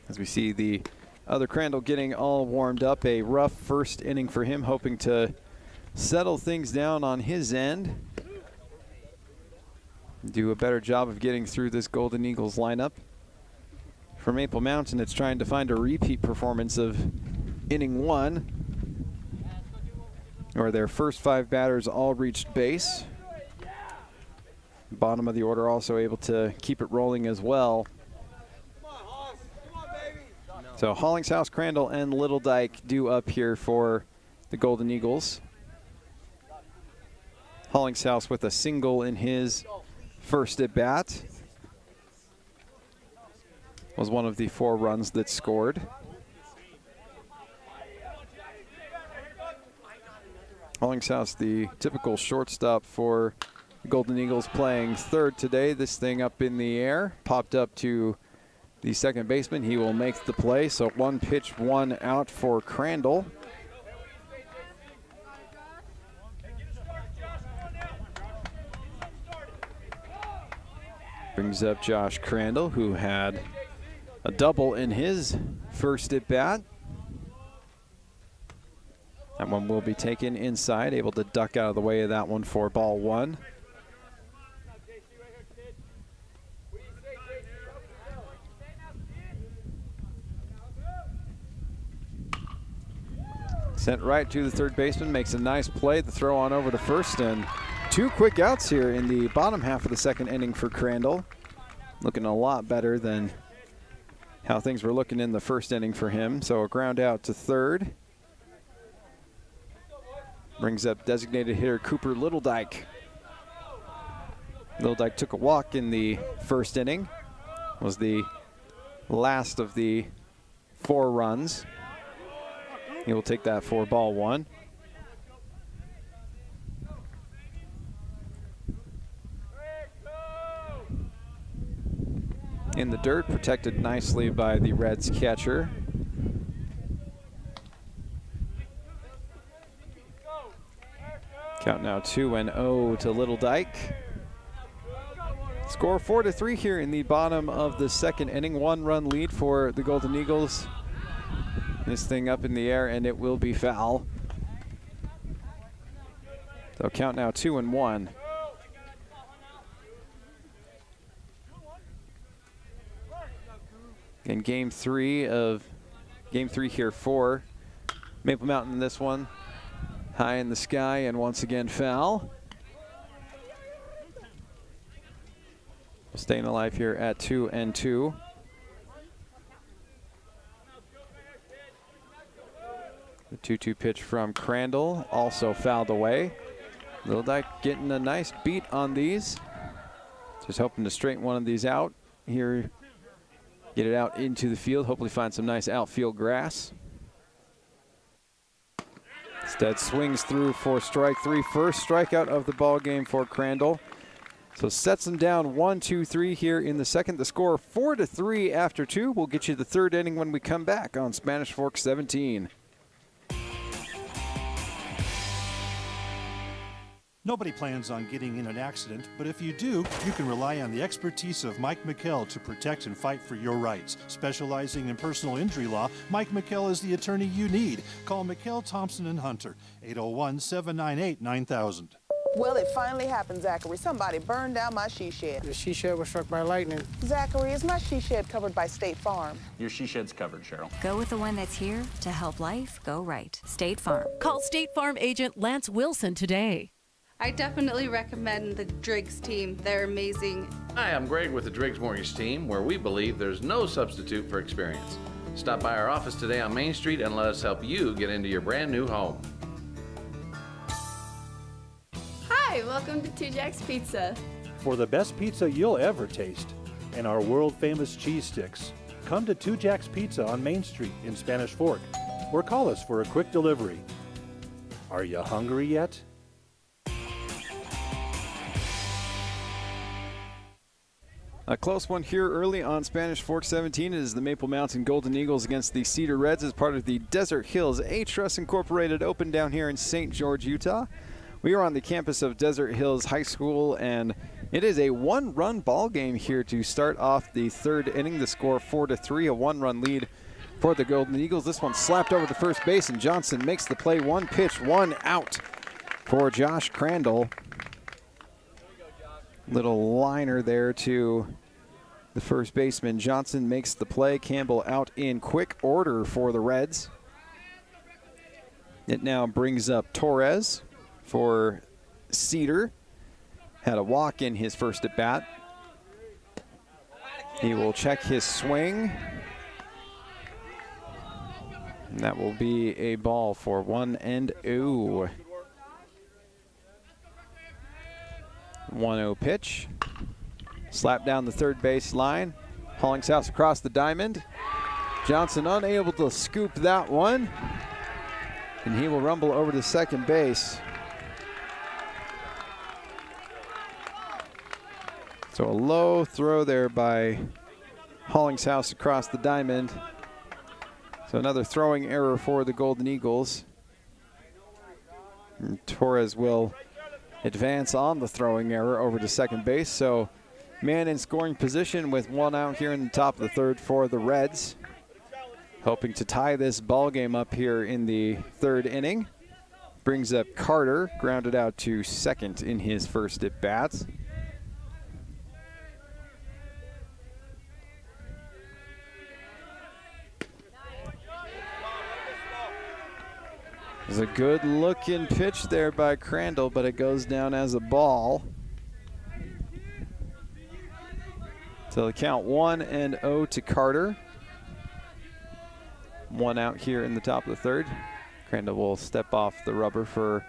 As we see the other Crandall getting all warmed up. A rough first inning for him, hoping to settle things down on his end. Do a better job of getting through this Golden Eagles lineup. For Maple Mountain, it's trying to find a repeat performance of inning 1, where their first 5 batters all reached base. Bottom of the order also able to keep it rolling as well. So Hollingshouse, Crandall, and Littledyke due up here for the Golden Eagles. Hollingshouse with a single in his first at bat. Was one of the 4 runs that scored. Hollingshouse, the typical shortstop for the Golden Eagles, playing third today. This thing up in the air, popped up to the second baseman. He will make the play. So 1 pitch, 1 out for Crandall. Brings up Josh Crandall, who had a double in his first at bat. That one will be taken inside, able to duck out of the way of that one for ball one. Sent right to the third baseman, makes a nice play. The throw on over to first, and 2 quick outs here in the bottom half of the second inning for Crandall. Looking a lot better than how things were looking in the first inning for him. So a ground out to third. Brings up designated hitter Cooper Littledyke. Littledyke took a walk in the first inning. Was the last of the 4 runs. He will take that for ball one. In the dirt, protected nicely by the Reds catcher. Count now 2-0 to Littledyke. Score 4-3 here in the bottom of the second inning. 1-run lead for the Golden Eagles. This thing up in the air, and it will be foul. So count now 2-1. In game three here for Maple Mountain, this one high in the sky and once again foul. Staying alive here at 2-2. The 2-2 pitch from Crandall, also fouled away. Littledyke getting a nice beat on these. Just hoping to straighten one of these out here. Get it out into the field, hopefully find some nice outfield grass. Instead swings through for strike 3. First strikeout of the ball game for Crandall. So sets them down 1-2-3 here in the second. The score 4-3 after 2. We'll get you the third inning when we come back on Spanish Fork 17. Nobody plans on getting in an accident, but if you do, you can rely on the expertise of Mike McKell to protect and fight for your rights. Specializing in personal injury law, Mike McKell is the attorney you need. Call McKell, Thompson, and Hunter, 801-798-9000. Well, it finally happened, Zachary. Somebody burned down my she shed. The she shed was struck by lightning. Zachary, is my she shed covered by State Farm? Your she shed's covered, Cheryl. Go with the one that's here to help life go right. State Farm. Call State Farm agent Lance Wilson today. I definitely recommend the Driggs team. They're amazing. Hi, I'm Greg with the Driggs Mortgage team, where we believe there's no substitute for experience. Stop by our office today on Main Street and let us help you get into your brand new home. Hi, welcome to Two Jacks Pizza. For the best pizza you'll ever taste and our world-famous cheese sticks, come to Two Jacks Pizza on Main Street in Spanish Fork, or call us for a quick delivery. Are you hungry yet? A close one here early on Spanish Fork 17 is the Maple Mountain Golden Eagles against the Cedar Reds as part of the Desert Hills A-Trust Incorporated Open down here in St. George, Utah. We are on the campus of Desert Hills High School, and it is a 1-run ball game here to start off the third inning. The score 4-3, a 1-run lead for the Golden Eagles. This one slapped over to first base, and Johnson makes the play. 1 pitch, 1 out for Josh Crandall. Little liner there to the first baseman. Johnson makes the play. Campbell out in quick order for the Reds. It now brings up Torres for Cedar. Had a walk in his first at bat. He will check his swing. And that will be a ball for 1-0. 1-0 pitch. Slap down the third base line. Hollingshouse across the diamond. Johnson unable to scoop that one. And he will rumble over to second base. So a low throw there by Hollingshouse across the diamond. So another throwing error for the Golden Eagles. And Torres will advance on the throwing error over to second base. So man in scoring position with one out here in the top of the third for the Reds. Hoping to tie this ball game up here in the third inning. Brings up Carter, grounded out to second in his first at bats. There's a good looking pitch there by Crandall, but it goes down as a ball. So the count 1-0 to Carter. One out here in the top of the third. Crandall will step off the rubber for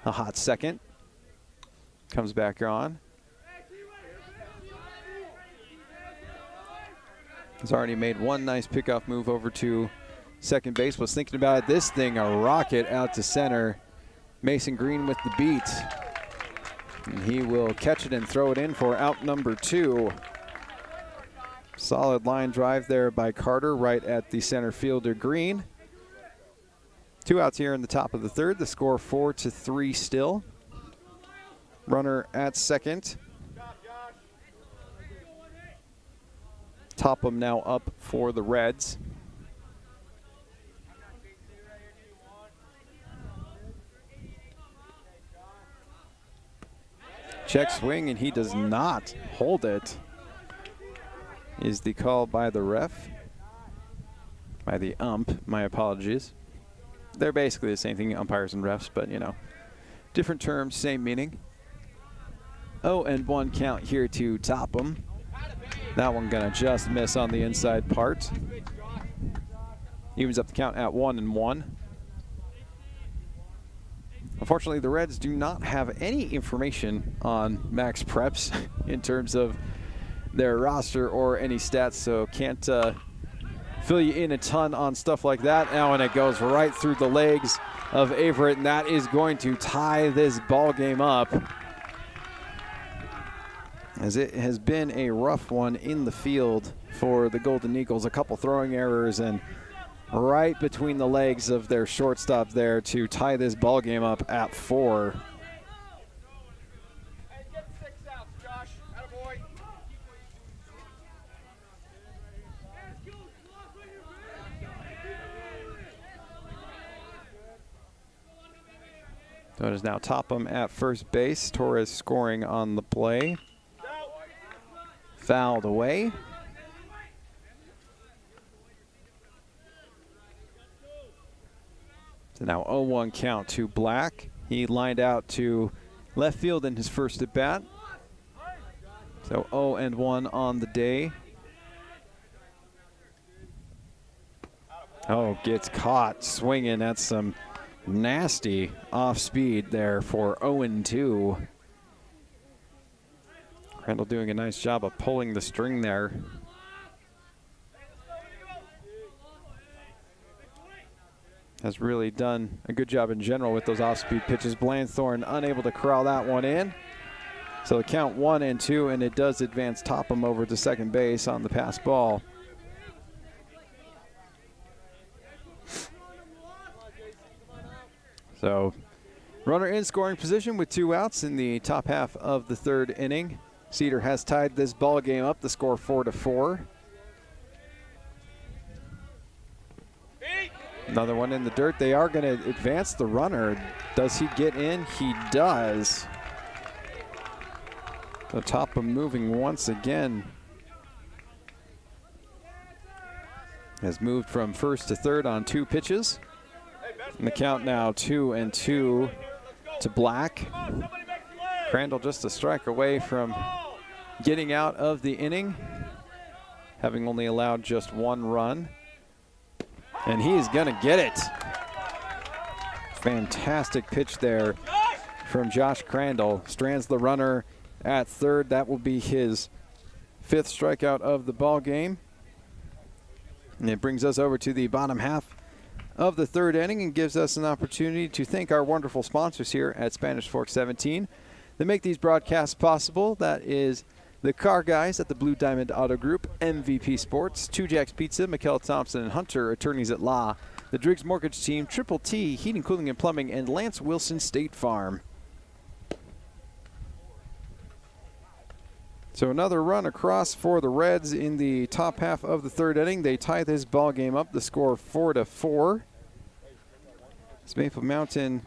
a hot second. Comes back on. He's already made one nice pickoff move over to second base. Was thinking about this thing, a rocket out to center. Mason Green with the beat. And he will catch it and throw it in for out number 2. Solid line drive there by Carter right at the center fielder Green. 2 outs here in the top of the third. The score 4-3 still. Runner at second. Topham now up for the Reds. Check swing, and he does not hold it. Is the call by the ref. By the ump, my apologies. They're basically the same thing, umpires and refs, but you know, different terms, same meaning. 0-1 count here to Topham. That one gonna just miss on the inside part. Evens up the count at 1-1. Unfortunately, the Reds do not have any information on Max Preps in terms of their roster or any stats, so can't fill you in a ton on stuff like that. Now, and it goes right through the legs of Averett, and that is going to tie this ball game up, as it has been a rough one in the field for the Golden Eagles. A couple throwing errors and right between the legs of their shortstop there to tie this ball game up at 4. So it is now Topham at first base. Torres scoring on the play. Fouled away. So now 0-1 count to Black. He lined out to left field in his first at bat. So 0-1 on the day. Oh, gets caught swinging at some nasty off speed there for 0-2. Crandall doing a nice job of pulling the string there. Has really done a good job in general with those off-speed pitches. Blanthorne unable to corral that one in. So the count 1-2, and it does advance Topham over to second base on the pass ball. So runner in scoring position with 2 outs in the top half of the third inning. Cedar has tied this ball game up, the score 4-4. Another one in the dirt. They are going to advance the runner. Does he get in? He does. So Topham moving once again. Has moved from first to third on 2 pitches. And the count now 2-2 to Black. Crandall just a strike away from getting out of the inning, having only allowed just 1 run. And he is going to get it. Fantastic pitch there from Josh Crandall. Strands the runner at third. That will be his 5th strikeout of the ball game. And it brings us over to the bottom half of the third inning and gives us an opportunity to thank our wonderful sponsors here at Spanish Fork 17 that make these broadcasts possible. That is the car guys at the Blue Diamond Auto Group, MVP Sports, 2 Jacks Pizza, Mikkel Thompson and Hunter, attorneys at law, the Driggs Mortgage Team, Triple T, Heating, Cooling, and Plumbing, and Lance Wilson State Farm. So another run across for the Reds in the top half of the third inning. They tie this ball game up. The score 4-4. It's Maple Mountain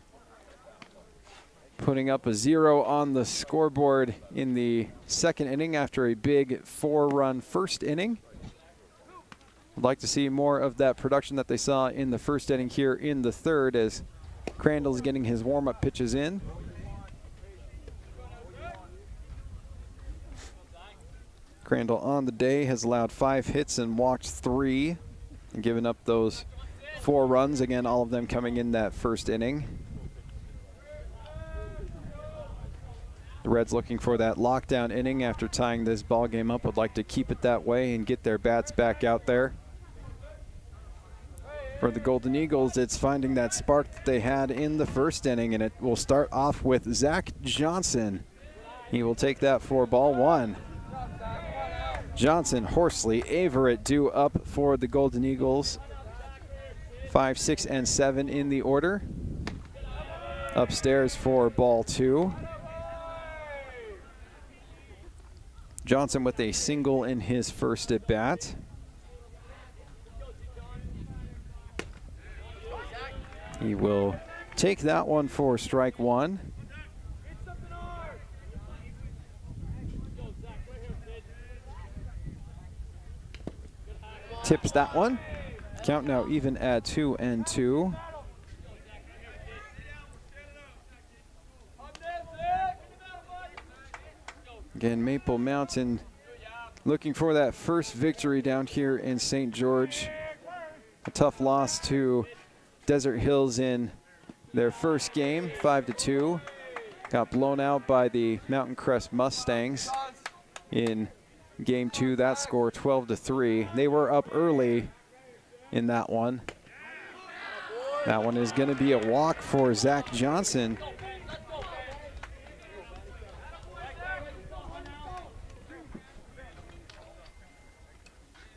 putting up a 0 on the scoreboard in the second inning after a big 4-run first inning. I'd like to see more of that production that they saw in the first inning here in the third as Crandall's getting his warm-up pitches in. Crandall on the day has allowed 5 hits and walked 3 and given up those 4 runs. Again, all of them coming in that first inning. The Reds looking for that lockdown inning after tying this ball game up. Would like to keep it that way and get their bats back out there. For the Golden Eagles, it's finding that spark that they had in the first inning, and it will start off with Zach Johnson. He will take that for ball 1. Johnson, Horsley, Averett due up for the Golden Eagles. 5, 6, and 7 in the order. Upstairs for ball 2. Johnson with a single in his first at bat. He will take that one for strike 1. Tips that one. Count now even at 2-2. Again, Maple Mountain looking for that first victory down here in St. George. A tough loss to Desert Hills in their first game, 5-2. Got blown out by the Mountain Crest Mustangs in game 2. That score 12-3. They were up early in that one. That one is going to be a walk for Zach Johnson.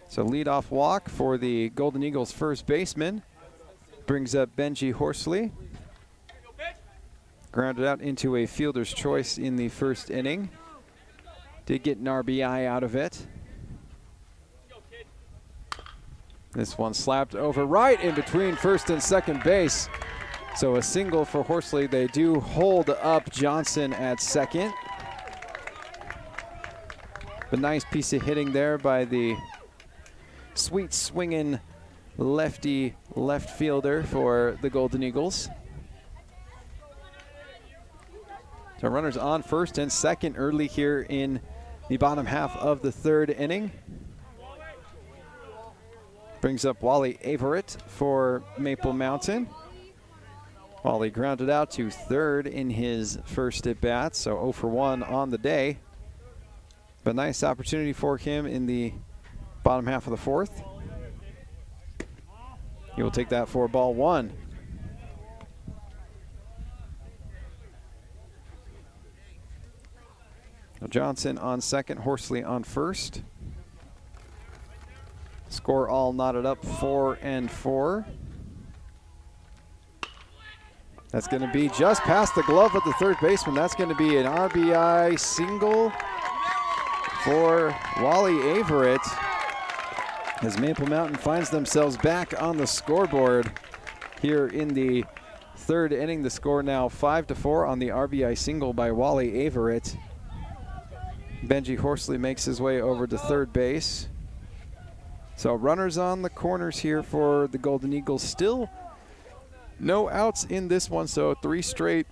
So leadoff walk for the Golden Eagles first baseman. Brings up Benji Horsley. Grounded out into a fielder's choice in the first inning. Did get an RBI out of it. This one slapped over right in between first and second base. So a single for Horsley. They do hold up Johnson at second. A nice piece of hitting there by the sweet swinging lefty left fielder for the Golden Eagles. So runners on first and second early here in the bottom half of the third inning. Brings up Wally Averett for Maple Mountain. Wally grounded out to third in his first at bat, so 0 for 1 on the day. But nice opportunity for him in the bottom half of the fourth. He will take that for ball 1. Johnson on second, Horsley on first. Score all knotted up 4-4. That's going to be just past the glove of the third baseman. That's going to be an RBI single for Wally Averett as Maple Mountain finds themselves back on the scoreboard here in the third inning. The score now 5-4 on the RBI single by Wally Averett. Benji Horsley makes his way over to third base. So runners on the corners here for the Golden Eagles. Still no outs in this one, so 3 straight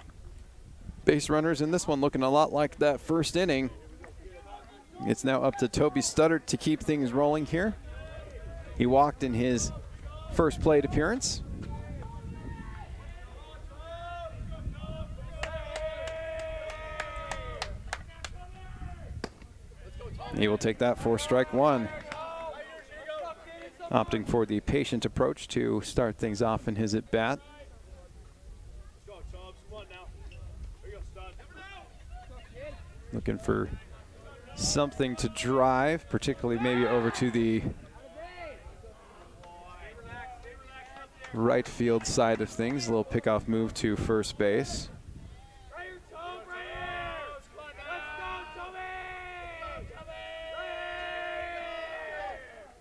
base runners in this one, looking a lot like that first inning. It's now up to Toby Studdert to keep things rolling here. He walked in his first plate appearance. He will take that for strike 1. Opting for the patient approach to start things off in his at-bat. Looking for something to drive, particularly maybe over to the right field side of things. A little pickoff move to first base.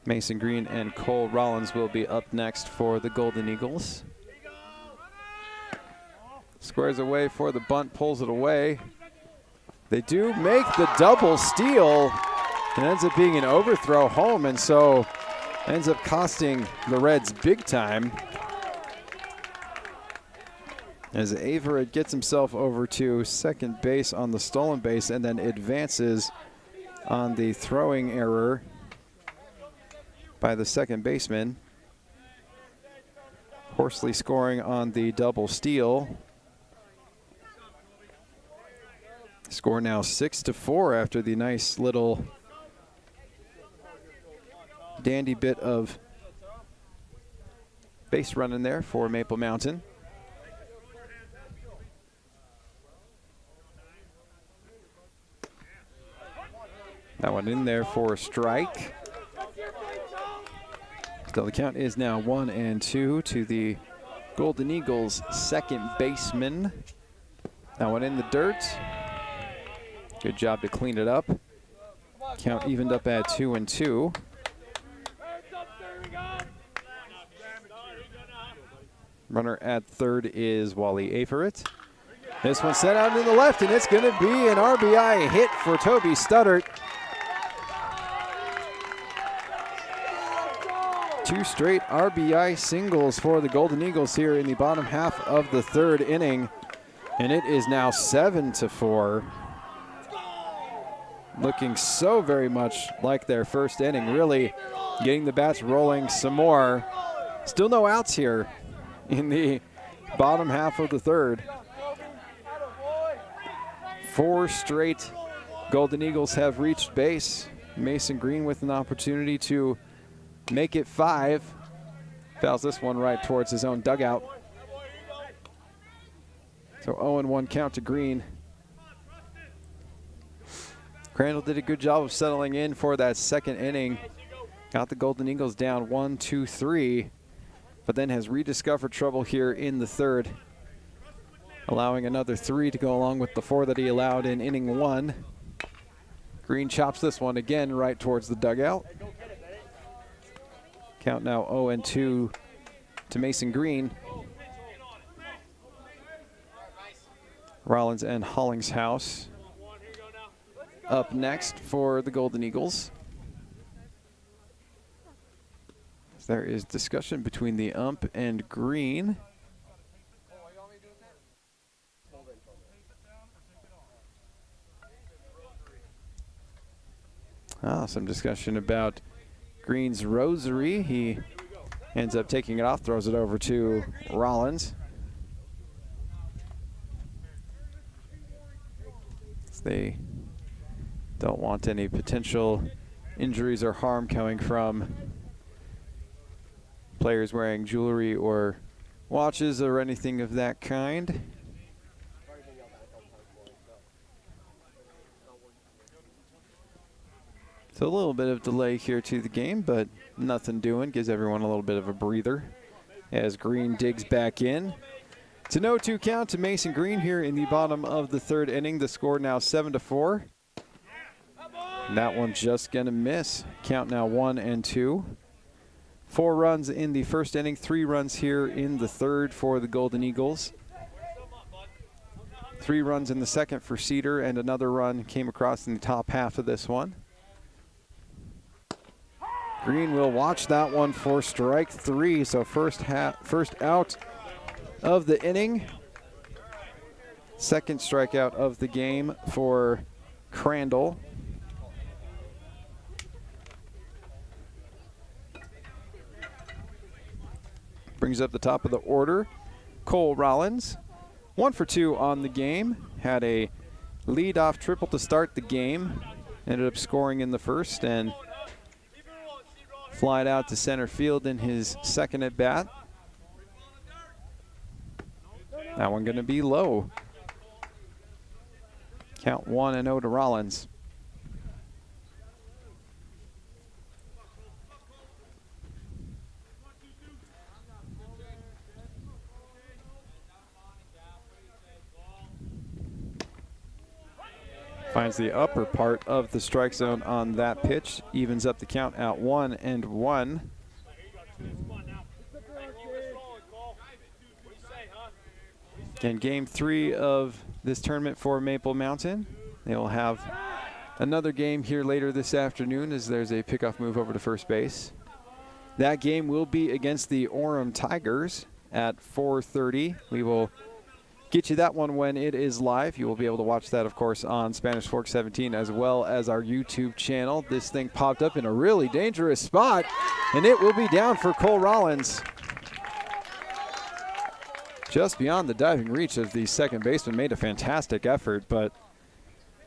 Mason Green and Cole Rollins will be up next for the Golden Eagles. Squares away for the bunt, pulls it away. They do make the double steal. It ends up being an overthrow home, and so ends up costing the Reds big time. As Averett gets himself over to second base on the stolen base and then advances on the throwing error by the second baseman. Horsley scoring on the double steal. Score now 6-4 after the nice little dandy bit of base running there for Maple Mountain. That one in there for a strike. Still, the count is now 1-2 to the Golden Eagles' second baseman. That one in the dirt. Good job to clean it up. Count evened up at 2-2. Runner at third is Wally Averett. This one sent out to the left, and it's going to be an RBI hit for Toby Studdert. Two straight RBI singles for the Golden Eagles here in the bottom half of the third inning, and it is now 7-4. Looking so very much like their first inning, really getting the bats rolling some more. Still no outs here in the bottom half of the third. 4 straight Golden Eagles have reached base. Mason Green with an opportunity to make it 5. Fouls this one right towards his own dugout. So 0-1 count to Green. Crandall did a good job of settling in for that second inning. Got the Golden Eagles down 1-2-3, but then has rediscovered trouble here in the third, allowing another 3 to go along with the 4 that he allowed in inning 1. Green chops this one again right towards the dugout. Count now 0-2 to Mason Green. Rollins and Hollingshouse up next for the Golden Eagles. There is discussion between the ump and Green. Some discussion about Green's rosary. He ends up taking it off, throws it over to Rollins. They don't want any potential injuries or harm coming from players wearing jewelry or watches or anything of that kind. So a little bit of delay here to the game, but nothing doing. Gives everyone a little bit of a breather as Green digs back in. It's a 0-2 count to Mason Green here in the bottom of the third inning. The score now 7-4. And that one just gonna miss. Count now 1-2. 4 runs in the first inning, 3 runs here in the third for the Golden Eagles. 3 runs in the second for Cedar, and another run came across in the top half of this one. Green will watch that one for strike 3, so first out of the inning. Second strikeout of the game for Crandall. Brings up the top of the order. Cole Rollins, 1 for 2 on the game. Had a leadoff triple to start the game. Ended up scoring in the first and flied out to center field in his second at bat. That one going to be low. Count 1-0 to Rollins. Finds the upper part of the strike zone on that pitch. Evens up the count at 1-1. In game 3 of this tournament for Maple Mountain, they will have another game here later this afternoon as there's a pickoff move over to first base. That game will be against the Orem Tigers at 4:30. We will get you that one when it is live. You will be able to watch that, of course, on Spanish Fork 17 as well as our YouTube channel. This thing popped up in a really dangerous spot, and it will be down for Cole Rollins. Just beyond the diving reach of the second baseman. Made a fantastic effort, but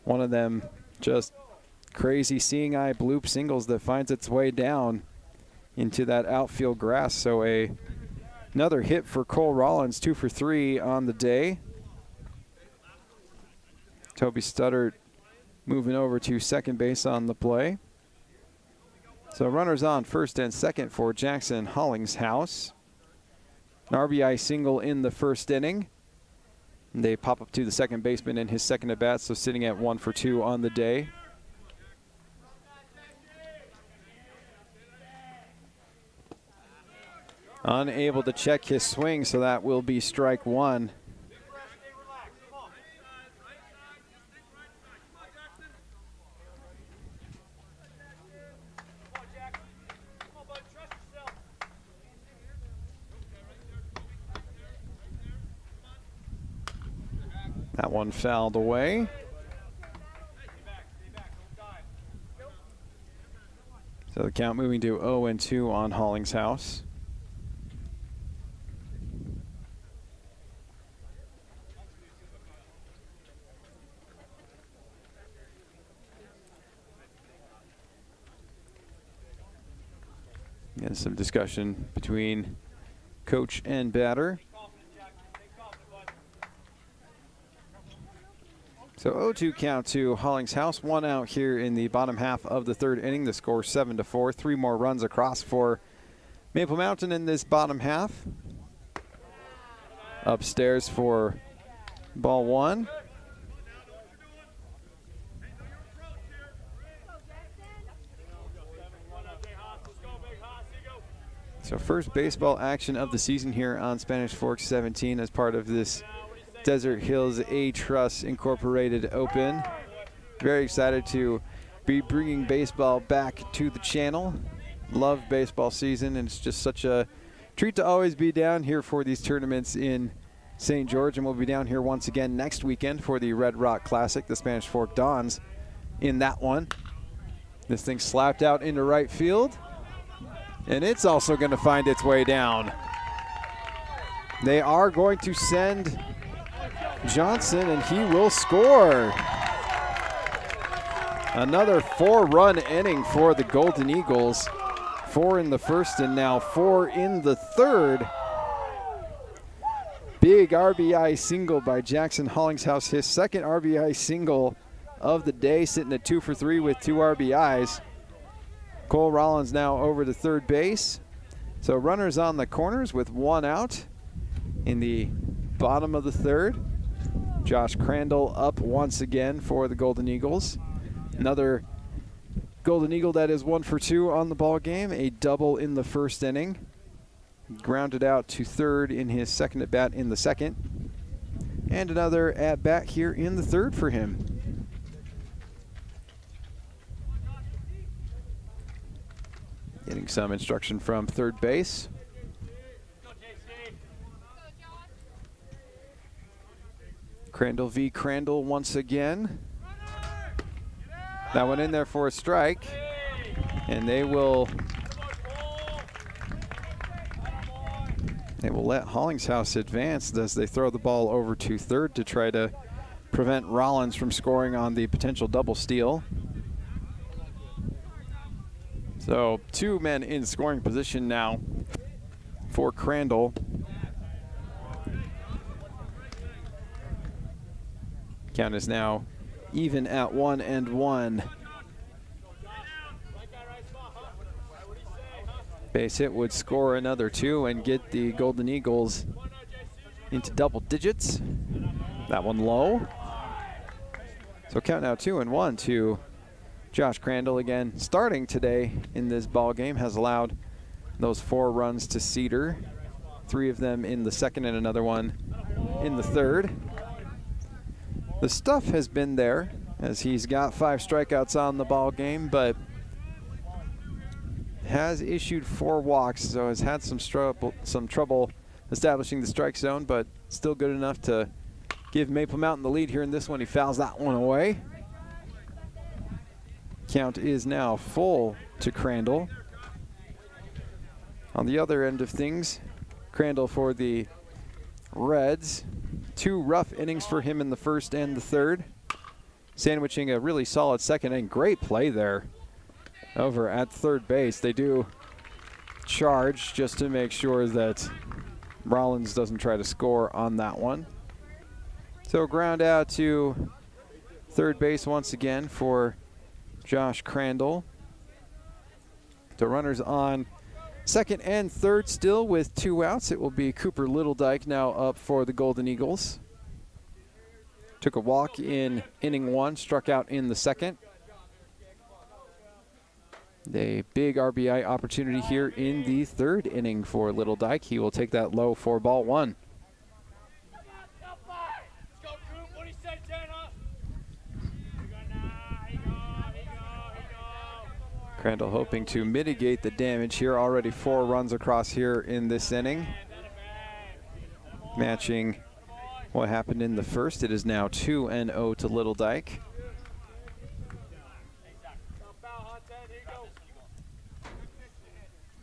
one of them just crazy seeing eye bloop singles that finds its way down into that outfield grass. So another hit for Cole Rollins, 2 for 3 on the day. Toby Studdert moving over to second base on the play. So runners on first and second for Jackson Hollingshouse. An RBI single in the first inning. And they pop up to the second baseman in his second at bat, so sitting at 1 for 2 on the day. Unable to check his swing, so that will be strike 1. That one fouled away. So the count moving to 0-2 on Hollingshouse. And some discussion between coach and batter. So 0-2 count to Hollingshouse. 1 out here in the bottom half of the third inning. The score 7-4. 3 more runs across for Maple Mountain in this bottom half. Upstairs for ball 1. So first baseball action of the season here on Spanish Fork 17 as part of this Desert Hills A-Trust Incorporated Open. Very excited to be bringing baseball back to the channel. Love baseball season, and it's just such a treat to always be down here for these tournaments in St. George, and we'll be down here once again next weekend for the Red Rock Classic. The Spanish Fork Dons in that one. This thing slapped out into right field, and it's also going to find its way down. They are going to send Johnson, and he will score. Another 4-run inning for the Golden Eagles. 4 in the first and now 4 in the third. Big RBI single by Jackson Hollingshouse, his second RBI single of the day, sitting at 2 for 3 with 2 RBIs. Cole Rollins now over to third base. So runners on the corners with 1 out in the bottom of the third. Josh Crandall up once again for the Golden Eagles. Another Golden Eagle that is 1 for 2 on the ball game. A double in the first inning. Grounded out to third in his second at bat in the second. And another at bat here in the third for him. Getting some instruction from third base. Crandall v. Crandall once again. That one in there for a strike. And they will let Hollingshouse advance as they throw the ball over to third to try to prevent Rollins from scoring on the potential double steal. So 2 men in scoring position now for Crandall. Count is now even at 1-1. Base hit would score another 2 and get the Golden Eagles into double digits. That one low. So count now 2-1 to Josh Crandall. Again, starting today in this ball game, has allowed those 4 runs to Cedar, 3 of them in the second and another one in the third. The stuff has been there as he's got 5 strikeouts on the ball game, but has issued 4 walks, so has had some trouble establishing the strike zone, but still good enough to give Maple Mountain the lead here in this one. He fouls that one away. Count is now full to Crandall. On the other end of things, Crandall for the Reds. 2 rough innings for him in the first and the third, sandwiching a really solid second inning. Great play there over at third base. They do charge just to make sure that Rollins doesn't try to score on that one. So ground out to third base once again for Josh Crandall. The runners on second and third still with 2 outs. It will be Cooper Littledyke now up for the Golden Eagles. Took a walk in inning 1, struck out in the second. A big RBI opportunity here in the third inning for Littledyke. He will take that low for ball 1. Crandall hoping to mitigate the damage here. Already 4 runs across here in this inning. Matching what happened in the first. It is now 2-0 to Littledyke.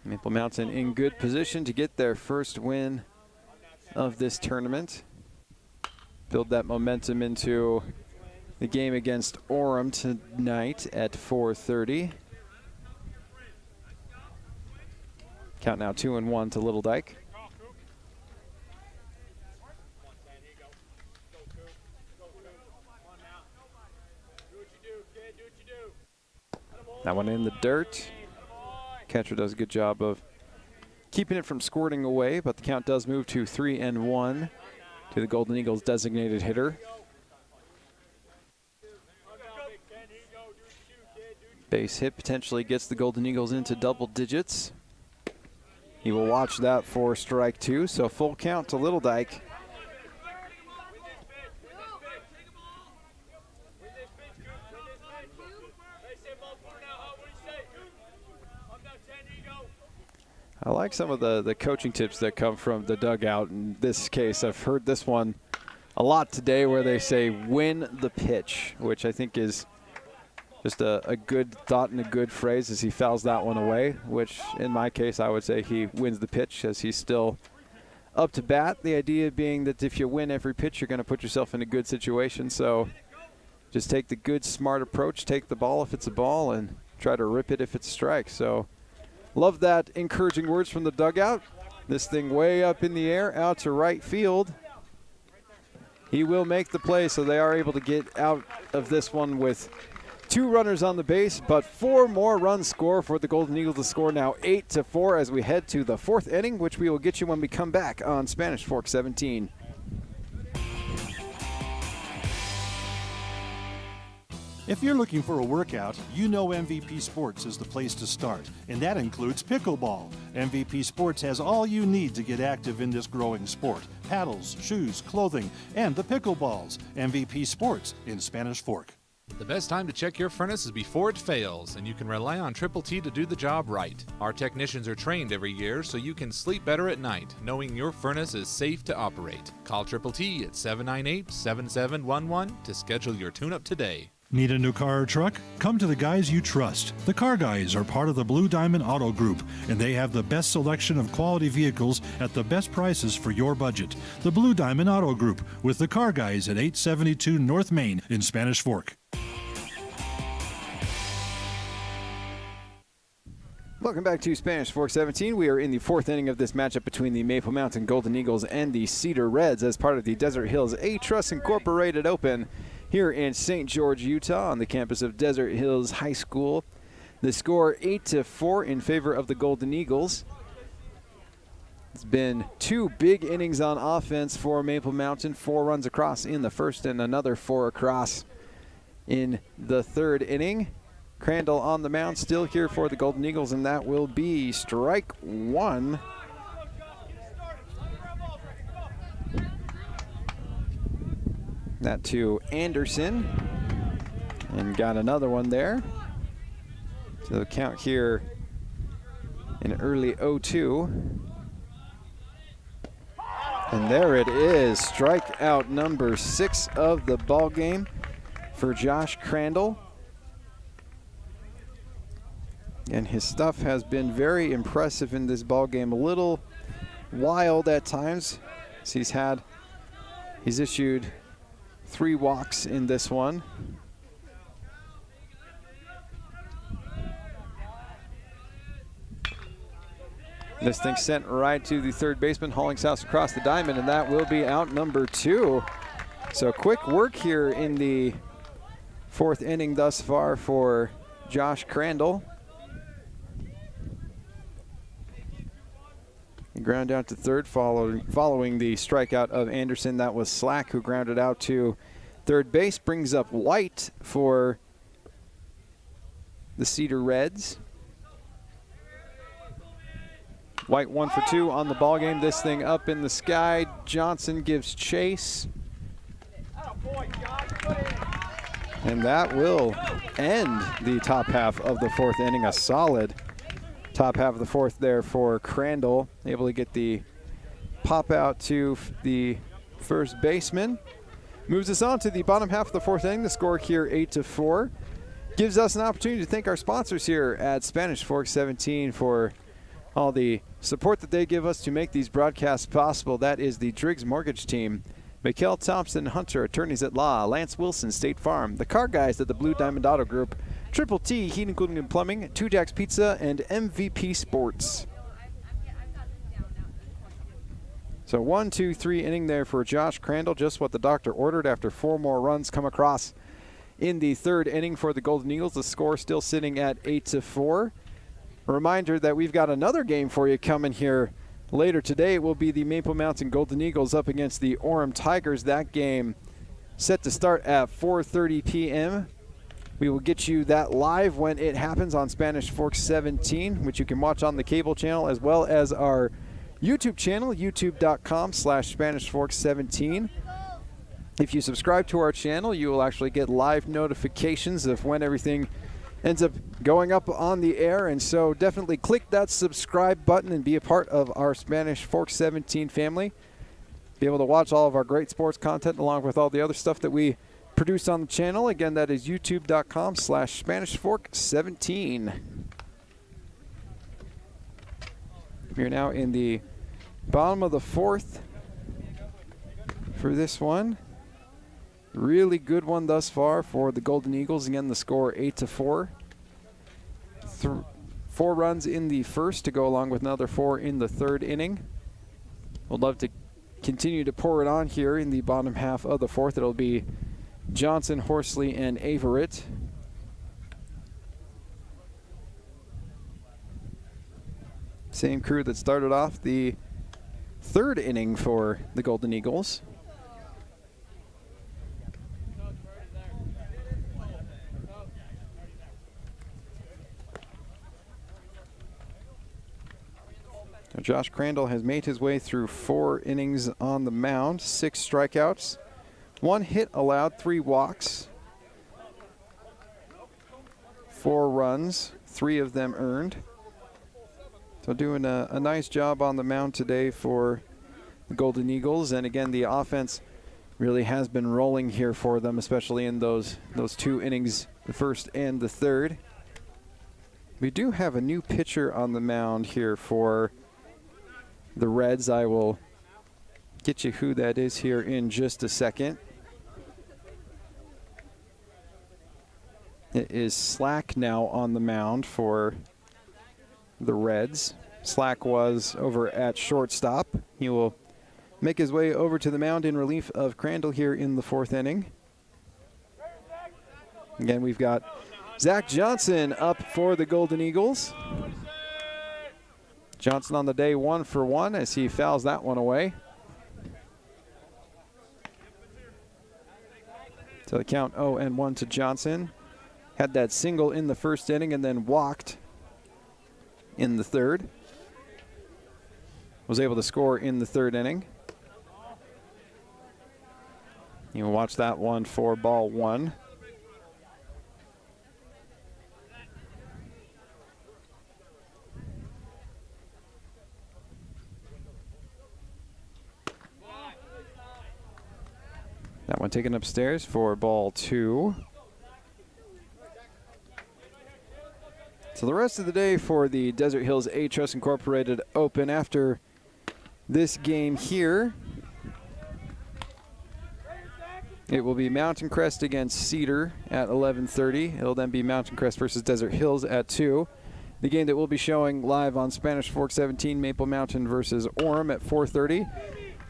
Maple Mountain in good position to get their first win of this tournament. Build that momentum into the game against Orem tonight at 4:30. Count now 2-1 to Littledyke. That one in the dirt. Catcher does a good job of keeping it from squirting away, but the count does move to 3-1 to the Golden Eagles designated hitter. Base hit potentially gets the Golden Eagles into double digits. He will watch that for strike 2, so full count to Littledyke. I like some of the coaching tips that come from the dugout. In this case, I've heard this one a lot today where they say win the pitch, which I think is just a good thought and a good phrase as he fouls that one away, which in my case I would say he wins the pitch as he's still up to bat. The idea being that if you win every pitch, you're going to put yourself in a good situation. So just take the good, smart approach, take the ball if it's a ball, and try to rip it if it's a strike. So love that encouraging words from the dugout. This thing way up in the air, out to right field. He will make the play, so they are able to get out of this one with 2 runners on the base, but 4 more runs score for the Golden Eagles to score now 8-4 as we head to the 4th inning, which we will get you when we come back on Spanish Fork 17. If you're looking for a workout, you know MVP Sports is the place to start, and that includes pickleball. MVP Sports has all you need to get active in this growing sport. Paddles, shoes, clothing, and the pickleballs. MVP Sports in Spanish Fork. The best time to check your furnace is before it fails, and you can rely on Triple T to do the job right. Our technicians are trained every year so you can sleep better at night, knowing your furnace is safe to operate. Call Triple T at 798-7711 to schedule your tune-up today. Need a new car or truck? Come to the guys you trust. The Car Guys are part of the Blue Diamond Auto Group, and they have the best selection of quality vehicles at the best prices for your budget. The Blue Diamond Auto Group with the Car Guys at 872 North Main in Spanish Fork. Welcome back to Spanish Fork 17. We are in the 4th inning of this matchup between the Maple Mountain Golden Eagles and the Cedar Reds as part of the Desert Hills A-Trust Incorporated Open here in St. George, Utah on the campus of Desert Hills High School. The score 8-4 in favor of the Golden Eagles. It's been 2 big innings on offense for Maple Mountain. 4 runs across in the first and another 4 across in the third inning. Crandall on the mound, still here for the Golden Eagles, and that will be strike one. That to Anderson, and got another one there. So the count here in early 0-2. And there it is, strikeout number 6 of the ball game for Josh Crandall. And his stuff has been very impressive in this ball game. A little wild at times. He's issued 3 walks in this one. This thing sent right to the third baseman, hauling south across the diamond, and that will be out number 2. So quick work here in the 4th inning thus far for Josh Crandall. He ground out to third following the strikeout of Anderson. That was Slack who grounded out to third base. Brings up White for the Cedar Reds. White 1 for 2 on the ball game. This thing up in the sky. Johnson gives chase. And that will end the top half of the 4th inning. A solid top half of the 4th there for Crandall. Able to get the pop out to the first baseman. Moves us on to the bottom half of the 4th inning. The score here 8-4. Gives us an opportunity to thank our sponsors here at Spanish Fork 17 for all the support that they give us to make these broadcasts possible. That is the Driggs Mortgage Team, Mikkel Thompson Hunter, Attorneys at Law, Lance Wilson, State Farm, the Car Guys at the Blue Diamond Auto Group, Triple T Heating, Cooling, and Plumbing, 2 Jacks Pizza, and MVP Sports. So 1, 2, 3 inning there for Josh Crandall, just what the doctor ordered after 4 more runs come across in the 3rd inning for the Golden Eagles. The score still sitting at 8-4. A reminder that we've got another game for you coming here later today. It will be the Maple Mountain Golden Eagles up against the Orem Tigers. That game set to start at 4:30 p.m. We will get you that live when it happens on Spanish Fork 17, which you can watch on the cable channel as well as our YouTube channel, youtube.com/Spanish Fork 17. If you subscribe to our channel, you will actually get live notifications of when everything ends up going up on the air, and so definitely click that subscribe button and be a part of our Spanish Fork 17 family. Be able to watch all of our great sports content along with all the other stuff that we produce on the channel. Again, that is youtube.com/Spanish Fork 17. We're now in the bottom of the 4th for this one. Really good one thus far for the Golden Eagles. Again, the score 8-4. 4 runs in the 1st to go along with another 4 in the 3rd inning. We'd love to continue to pour it on here in the bottom half of the 4th. It'll be Johnson, Horsley, and Averett. Same crew that started off the 3rd inning for the Golden Eagles. Josh Crandall has made his way through 4 innings on the mound, 6 strikeouts, 1 hit allowed, 3 walks, 4 runs, 3 of them earned. So doing a nice job on the mound today for the Golden Eagles. And again, the offense really has been rolling here for them, especially in those 2 innings, the 1st and the 3rd. We do have a new pitcher on the mound here for the Reds. I will get you who that is here in just a second. It is Slack now on the mound for the Reds. Slack was over at shortstop. He will make his way over to the mound in relief of Crandall here in the 4th inning. Again, we've got Zach Johnson up for the Golden Eagles. Johnson on the day 1 for 1 as he fouls that one away. So the count 0-1 to Johnson. Had that single in the first inning and then walked in the third. Was able to score in the third inning. You can watch that one for ball one. That one taken upstairs for ball two. So the rest of the day for the Desert Hills A-Trust Incorporated Open after this game here. It will be Mountain Crest against Cedar at 11:30. It'll then be Mountain Crest versus Desert Hills at 2. The game that we'll be showing live on Spanish Fork 17, Maple Mountain versus Orem at 4:30.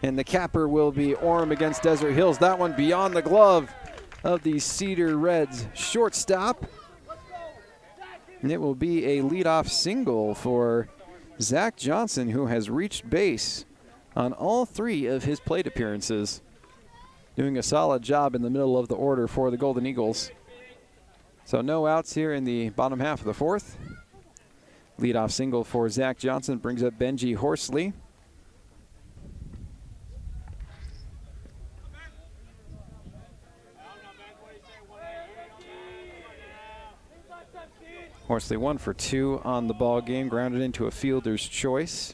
And the capper will be Orem against Desert Hills. That one beyond the glove of the Cedar Reds shortstop. And it will be a leadoff single for Zach Johnson, who has reached base on all 3 of his plate appearances. Doing a solid job in the middle of the order for the Golden Eagles. So no outs here in the bottom half of the 4th. Leadoff single for Zach Johnson brings up Benji Horsley. Horsley 1 for 2 on the ball game, grounded into a fielder's choice.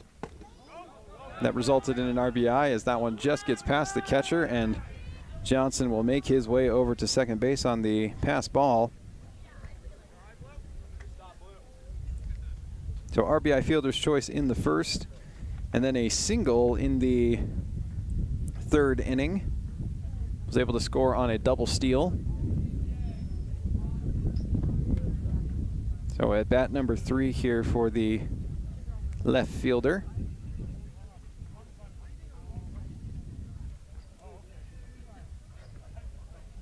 That resulted in an RBI as that one just gets past the catcher, and Johnson will make his way over to second base on the pass ball. So RBI fielder's choice in the first, and then a single in the third inning. Was able to score on a double steal. So at bat number 3 here for the left fielder.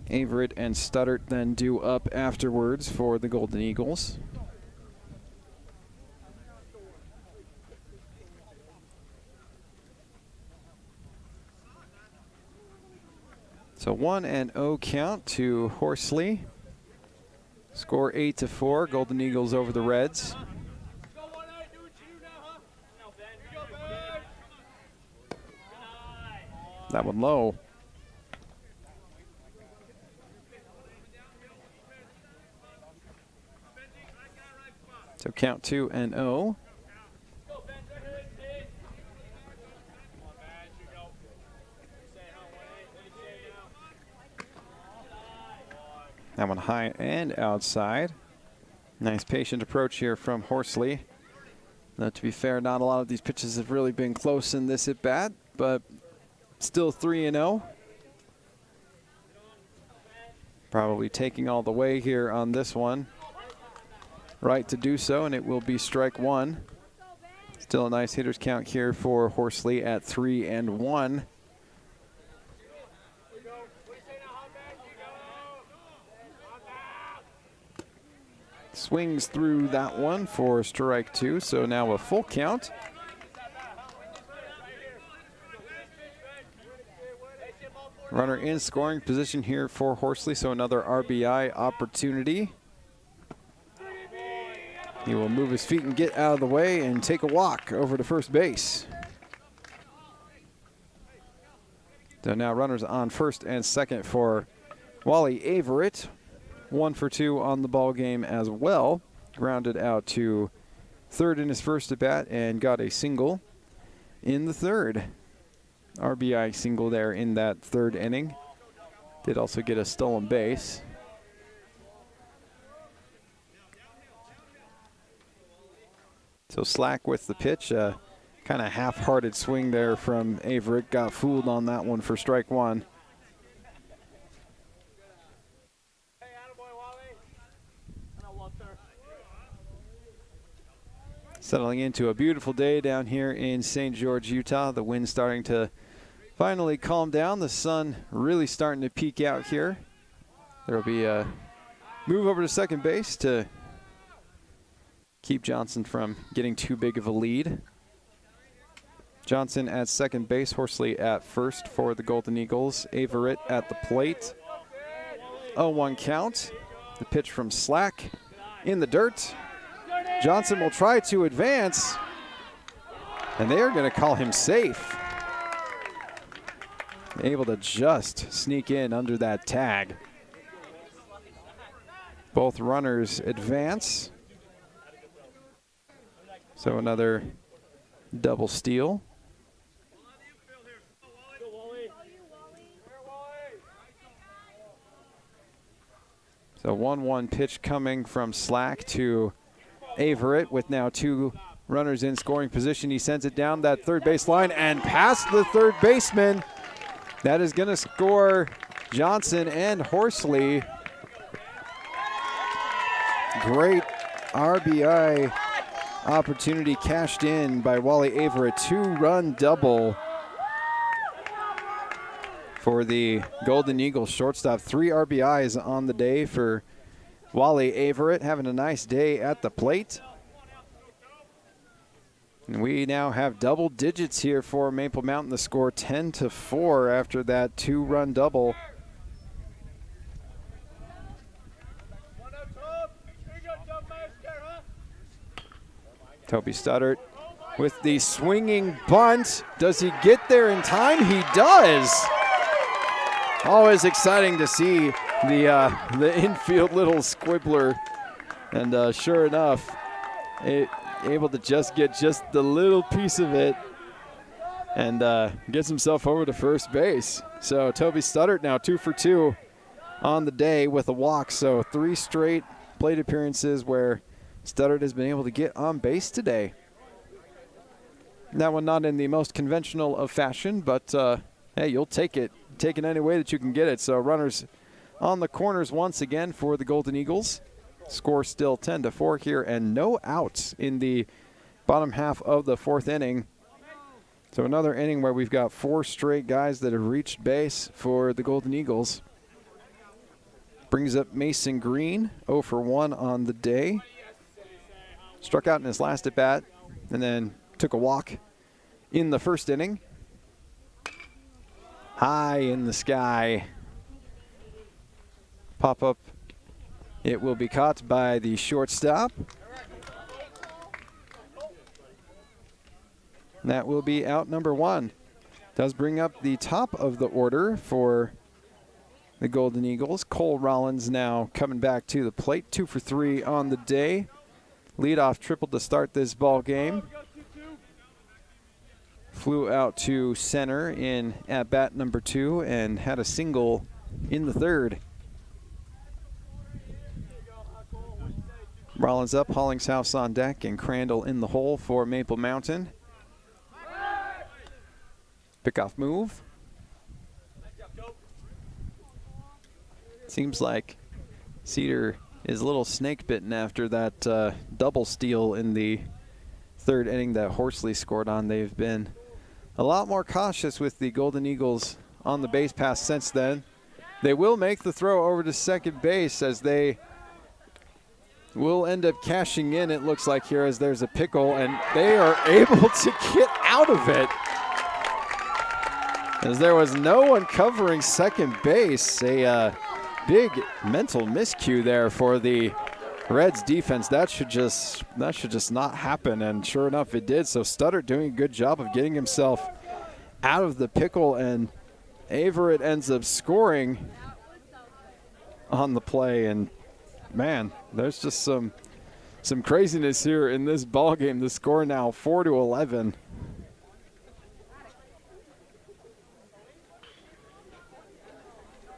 Averett and Studdert then due up afterwards for the Golden Eagles. So 1-0 count to Horsley. Score 8-4, Golden Eagles over the Reds. That one low. So count 2-0. That one high and outside. Nice patient approach here from Horsley. Now, to be fair, not a lot of these pitches have really been close in this at bat, but still 3-0. Probably taking all the way here on this one. Right to do so, and it will be strike 1. Still a nice hitter's count here for Horsley at 3-1. Swings through that one for strike 2, so now a full count. Runner in scoring position here for Horsley, so another RBI opportunity. He will move his feet and get out of the way and take a walk over to first base. So now runners on first and second for Wally Averett. 1 for 2 on the ball game as well. Grounded out to third in his first at bat and got a single in the third. RBI single there in that third inning. Did also get a stolen base. So Slack with the pitch. Kind of half-hearted swing there from Averett. Got fooled on that one for strike 1. Settling into a beautiful day down here in St. George, Utah. The wind starting to finally calm down. The sun really starting to peek out here. There will be a move over to second base to keep Johnson from getting too big of a lead. Johnson at second base, Horsley at first for the Golden Eagles. Averett at the plate. 0-1 count. The pitch from Slack in the dirt. Johnson will try to advance, and they are going to call him safe. Able to just sneak in under that tag. Both runners advance. So another double steal. So 1-1 pitch coming from Slack to Averett with now 2 runners in scoring position. He sends it down that third base line and past the third baseman. That is going to score Johnson and Horsley. Great RBI opportunity cashed in by Wally Averett. 2-run double for the Golden Eagles shortstop. 3 RBIs on the day for Wally Averett, having a nice day at the plate. And we now have double digits here for Maple Mountain. The score 10-4 after that 2-run double. Toby Studdert with the swinging bunt. Does he get there in time? He does. Always exciting to see the infield little squibbler. And sure enough, able to just get just the little piece of it and gets himself over to first base. So Toby Studdert now 2 for 2 on the day with a walk. So 3 straight plate appearances where Studdert has been able to get on base today. That one not in the most conventional of fashion, but hey, you'll take it. Take it any way that you can get it. So runners on the corners once again for the Golden Eagles. Score still 10-4 here and no outs in the bottom half of the 4th inning. So another inning where we've got 4 straight guys that have reached base for the Golden Eagles. Brings up Mason Green, 0 for 1 on the day. Struck out in his last at bat and then took a walk in the 1st inning. High in the sky. Pop up. It will be caught by the shortstop. That will be out number 1. Does bring up the top of the order for the Golden Eagles. Cole Rollins now coming back to the plate. 2 for 3 on the day. Leadoff triple to start this ball game. Flew out to center in at bat number 2 and had a single in the 3rd. Rollins up, Hollingshouse on deck, and Crandall in the hole for Maple Mountain. Pickoff move. Seems like Cedar is a little snake bitten after that double steal in the 3rd inning that Horsley scored on. They've been a lot more cautious with the Golden Eagles on the base pass since then. They will make the throw over to second base as they will end up cashing in, it looks like here, as there's a pickle, and they are able to get out of it. As there was no one covering second base. A big mental miscue there for the Reds defense. That should just not happen, and sure enough it did. So Studdert doing a good job of getting himself out of the pickle, and Averett ends up scoring on the play. And man, there's just some craziness here in this ball game. The score now 4-11.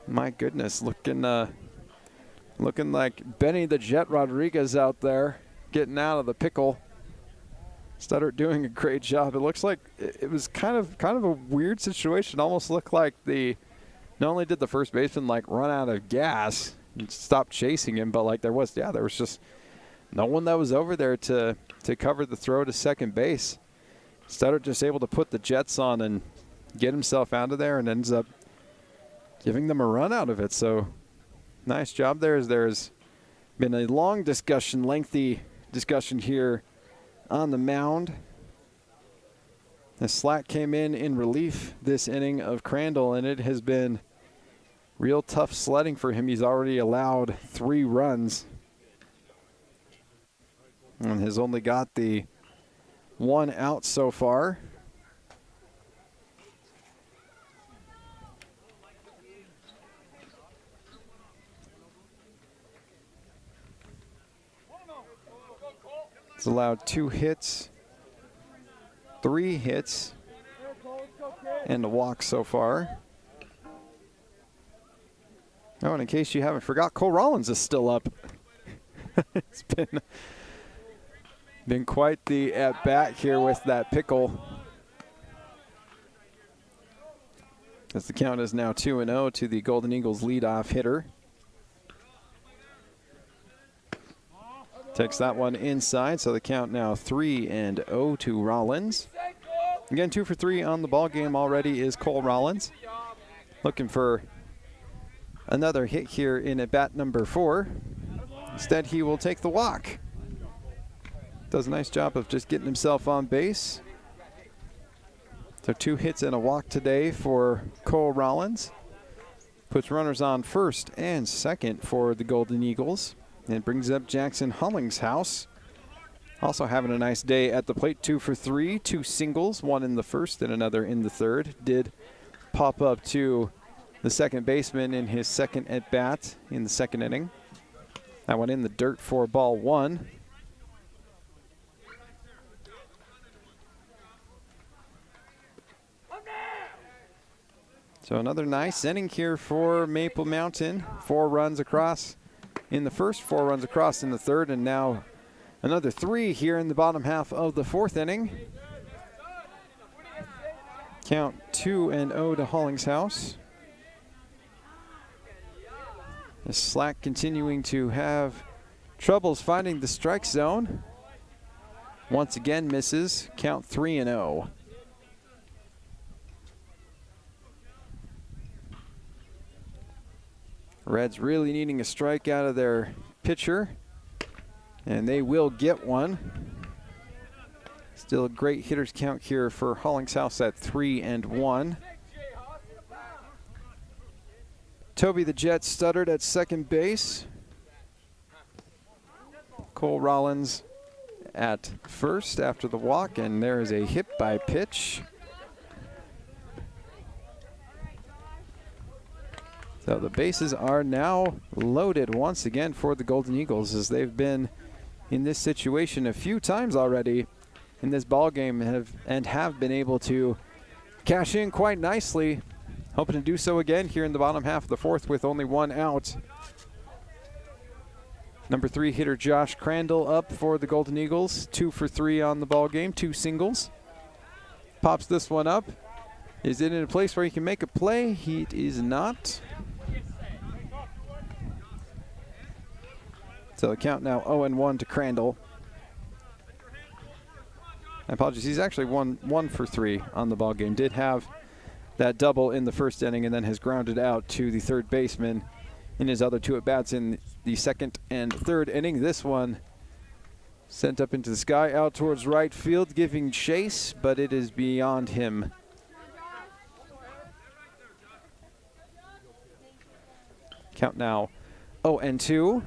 My goodness, looking like Benny the Jet Rodriguez out there getting out of the pickle. Studdert doing a great job. It looks like it was kind of a weird situation. Almost looked like not only did the first baseman like run out of gas and stop chasing him, but like there was just no one that was over there to cover the throw to second base. Studdert just able to put the Jets on and get himself out of there, and ends up giving them a run out of it. So nice job there, as there's been a lengthy discussion here on the mound. The Slack came in relief this inning of Crandall, and it has been real tough sledding for him. He's already allowed 3 runs and has only got the 1 out so far. He's allowed 2 hits, 3 hits, and a walk so far. Oh, and in case you haven't forgot, Cole Rollins is still up. It's been quite the at-bat here with that pickle. As the count is now 2-0 to the Golden Eagles leadoff hitter. Takes that one inside, so the count now 3-0 to Rollins. Again, 2 for 3 on the ball game already is Cole Rollins. Looking for another hit here in at bat number 4. Instead, he will take the walk. Does a nice job of just getting himself on base. So 2 hits and a walk today for Cole Rollins. Puts runners on first and second for the Golden Eagles. And brings up Jackson Hollingshouse. Also having a nice day at the plate. 2 for 3, 2 singles, 1 in the first and another in the third. Did pop up to the second baseman in his second at bat in the second inning. That one in the dirt for ball 1. So another nice inning here for Maple Mountain. 4 runs across in the first, 4 runs across in the third, and now another 3 here in the bottom half of the 4th inning. Count 2-0 to Hollingshouse. The Slack continuing to have troubles finding the strike zone. Once again misses. Count 3-0. Reds really needing a strike out of their pitcher, and they will get one. Still a great hitter's count here for Hollingshouse at 3-1. Toby the Jet stuttered at second base. Cole Rollins at first after the walk, and there is a hit by pitch. So the bases are now loaded once again for the Golden Eagles, as they've been in this situation a few times already in this ball game and have been able to cash in quite nicely. Hoping to do so again here in the bottom half of the 4th with only 1 out. Number 3 hitter Josh Crandall up for the Golden Eagles. 2 for 3 on the ball game, 2 singles. Pops this one up. Is it in a place where he can make a play? He is not. So the count now 0-1 to Crandall. I apologize, he's actually 1 for 3 on the ball game. Did have that double in the first inning and then has grounded out to the third baseman in his other 2 at-bats in the second and third inning. This one sent up into the sky out towards right field, giving chase, but it is beyond him. Count now 0-2.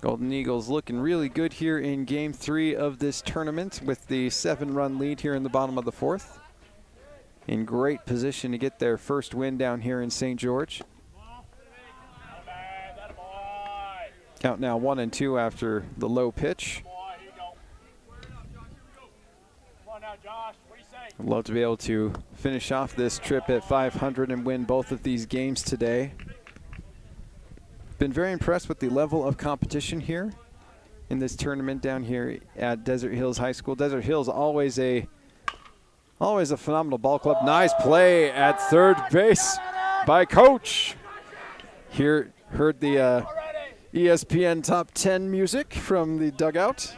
Golden Eagles looking really good here in Game 3 of this tournament with the 7-run lead here in the bottom of the 4th. In great position to get their first win down here in St. George. Count now 1-2 after the low pitch. I'd love to be able to finish off this trip at 500 and win both of these games today. Been very impressed with the level of competition here in this tournament down here at Desert Hills High School. Desert Hills always a phenomenal ball club. Nice play at third base by Coach. Here heard the ESPN Top 10 music from the dugout.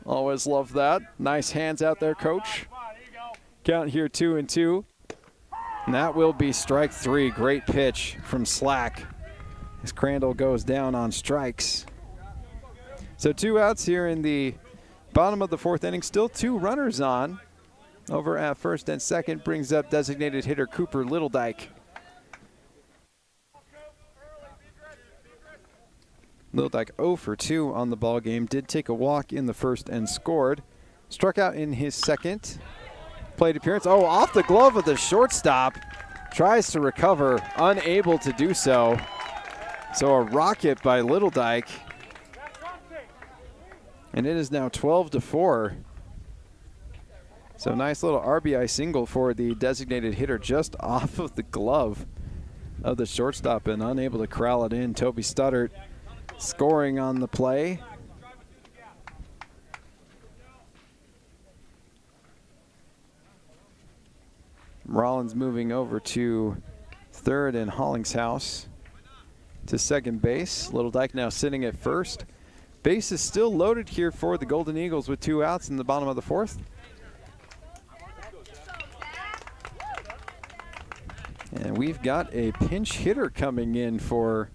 Always love that. Nice hands out there, Coach. Count here 2-2. And that will be strike 3. Great pitch from Slack as Crandall goes down on strikes. So 2 outs here in the bottom of the 4th inning. Still 2 runners on. Over at first and second brings up designated hitter Cooper Littledyke. Littledyke 0 for 2 on the ball game. Did take a walk in the first and scored. Struck out in his second plate appearance. Oh, off the glove of the shortstop. Tries to recover, unable to do so. So a rocket by Littledyke. And it is now 12-4. So nice little RBI single for the designated hitter just off of the glove of the shortstop and unable to corral it in. Toby Studdert scoring on the play. Rollins moving over to third and Hollingshouse to second base. Littledyke now sitting at first. Base is still loaded here for the Golden Eagles with 2 outs in the bottom of the 4th. And we've got a pinch hitter coming in for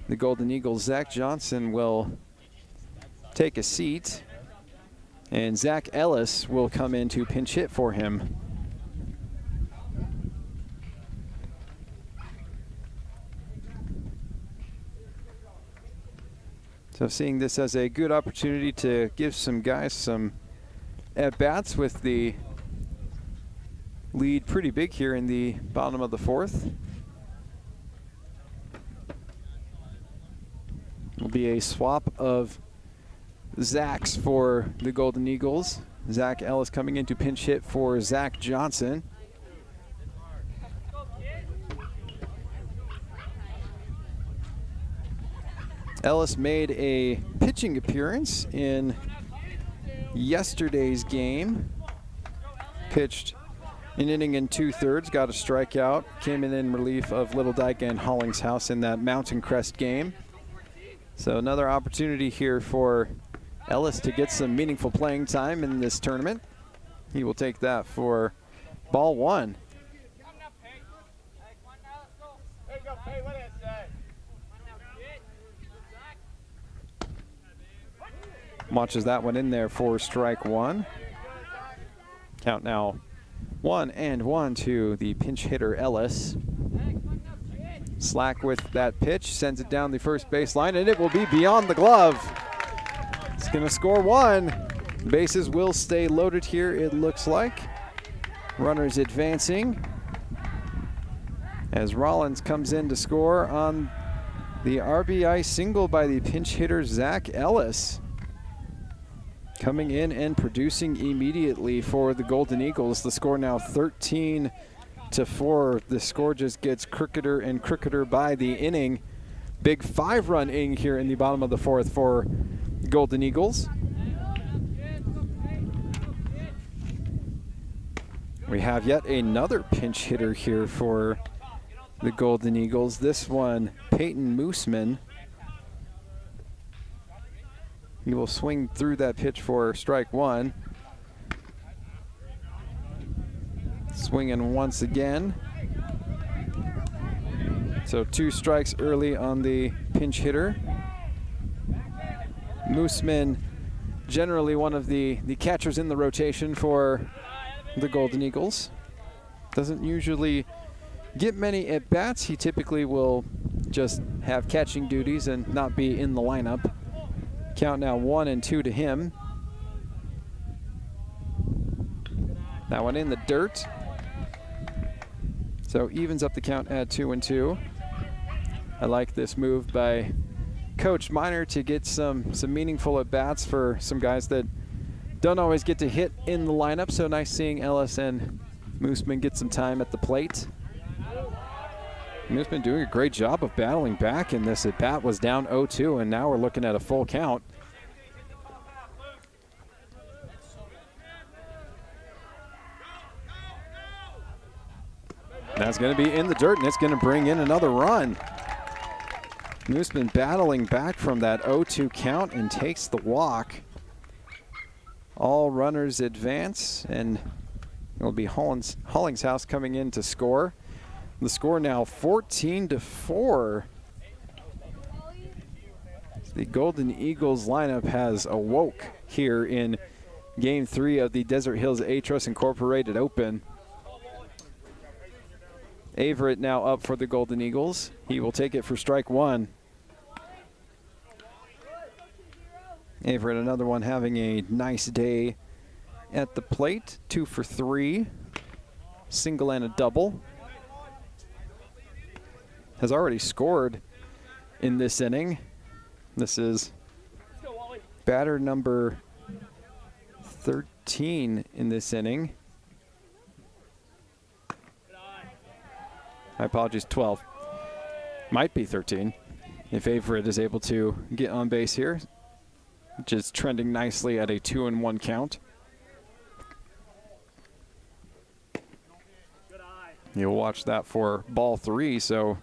the Golden Eagles. Zach Johnson will take a seat, and Zach Ellis will come in to pinch hit for him. So seeing this as a good opportunity to give some guys some at-bats with the lead pretty big here in the bottom of the 4th. Will be a swap of Zachs for the Golden Eagles. Zach Ellis coming in to pinch hit for Zach Johnson. Ellis made a pitching appearance in yesterday's game. Pitched an inning and 2/3, got a strikeout, came in relief of Littledyke and Hollingshouse in that Mountain Crest game. So another opportunity here for Ellis to get some meaningful playing time in this tournament. He will take that for ball 1. Watches that one in there for strike 1. Count now 1-1 to the pinch hitter Ellis. Slack with that pitch, sends it down the first baseline, and it will be beyond the glove. It's going to score 1. Bases will stay loaded here, it looks like. Runners advancing as Rollins comes in to score on the RBI single by the pinch hitter Zach Ellis. Coming in and producing immediately for the Golden Eagles. The score now 13-4. The score just gets crookeder and crookeder by the inning. Big 5-run inning here in the bottom of the 4th for Golden Eagles. We have yet another pinch hitter here for the Golden Eagles. This one, Peyton Mooseman. He will swing through that pitch for strike 1. Swinging once again. So 2 strikes early on the pinch hitter. Mooseman, generally one of the catchers in the rotation for the Golden Eagles. Doesn't usually get many at-bats. He typically will just have catching duties and not be in the lineup. Count now 1-2 to him. That one in the dirt. So evens up the count at 2-2. I like this move by Coach Miner to get some meaningful at-bats for some guys that don't always get to hit in the lineup. So nice seeing Ellis and Mooseman get some time at the plate. Mooseman doing a great job of battling back in this. At-bat was down 0-2, and now we're looking at a full count. That's going to be in the dirt, and it's going to bring in another run. Mooseman battling back from that 0-2 count and takes the walk. All runners advance, and it'll be Hollingshouse coming in to score. The score now 14-4. The Golden Eagles lineup has awoke here in Game 3 of the Desert Hills A-Trust Incorporated Open. Averett now up for the Golden Eagles. He will take it for strike one. Averett, another one having a nice day at the plate. 2 for 3. Single and a double. Has already scored in this inning. This is batter number 13 in this inning. My apologies, 12. Might be 13 if Averett is able to get on base here, which is trending nicely at a 2-1 count. You'll watch that for ball 3, so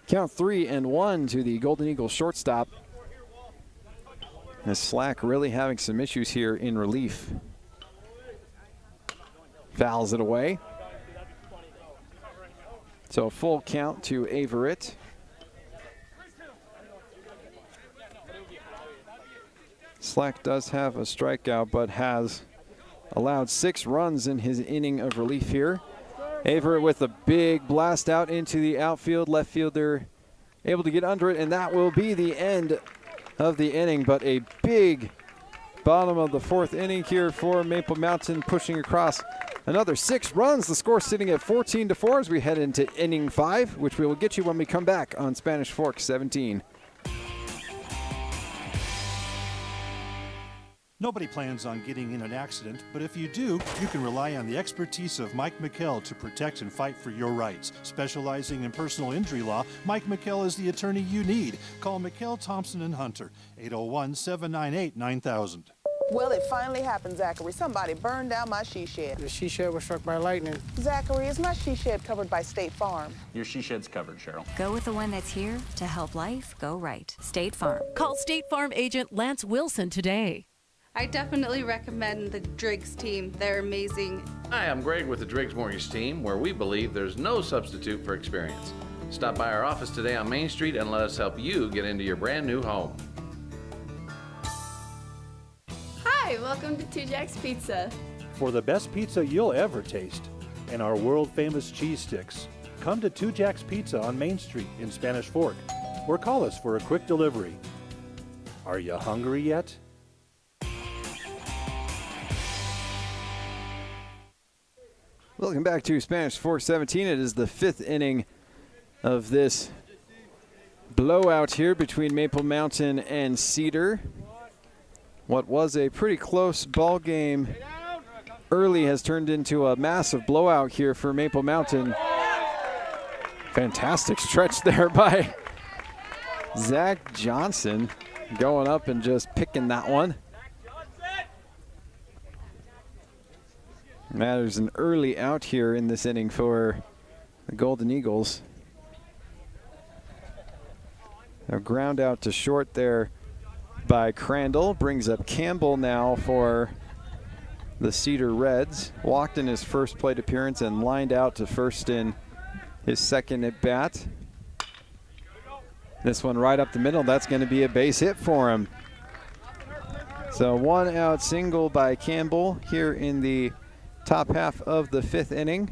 count 3-1 to the Golden Eagles shortstop. As Slack really having some issues here in relief. Fouls it away. So a full count to Averett. Slack does have a strikeout, but has allowed 6 runs in his inning of relief here. Averett with a big blast out into the outfield. Left fielder able to get under it, and that will be the end of the inning. But a big bottom of the 4th inning here for Maple Mountain, pushing across another 6 runs. The score sitting at 14-4 as we head into inning 5, which we will get you when we come back on Spanish Fork 17. Nobody plans on getting in an accident, but if you do, you can rely on the expertise of Mike McKell to protect and fight for your rights. Specializing in personal injury law, Mike McKell is the attorney you need. Call McKell, Thompson, and Hunter, 801-798-9000. Well, it finally happened, Zachary. Somebody burned down my she shed. The she shed was struck by lightning. Zachary, is my she shed covered by State Farm? Your she shed's covered, Cheryl. Go with the one that's here to help life go right. State Farm. Call State Farm agent Lance Wilson today. I definitely recommend the Driggs team. They're amazing. Hi, I'm Greg with the Driggs Mortgage Team, where we believe there's no substitute for experience. Stop by our office today on Main Street and let us help you get into your brand new home. Hi, welcome to 2 Jack's Pizza. For the best pizza you'll ever taste and our world-famous cheese sticks, come to 2 Jack's Pizza on Main Street in Spanish Fork, or call us for a quick delivery. Are you hungry yet? Welcome back to Spanish Fork 17. It is the 5th inning of this blowout here between Maple Mountain and Cedar. What was a pretty close ball game early has turned into a massive blowout here for Maple Mountain. Fantastic stretch there by Zach Johnson, going up and just picking that one. There's an early out here in this inning for the Golden Eagles. A ground out to short there by Crandall. Brings up Campbell now for the Cedar Reds. Walked in his first plate appearance and lined out to first in his second at bat. This one right up the middle. That's going to be a base hit for him. So 1 out single by Campbell here in the top half of the 5th inning.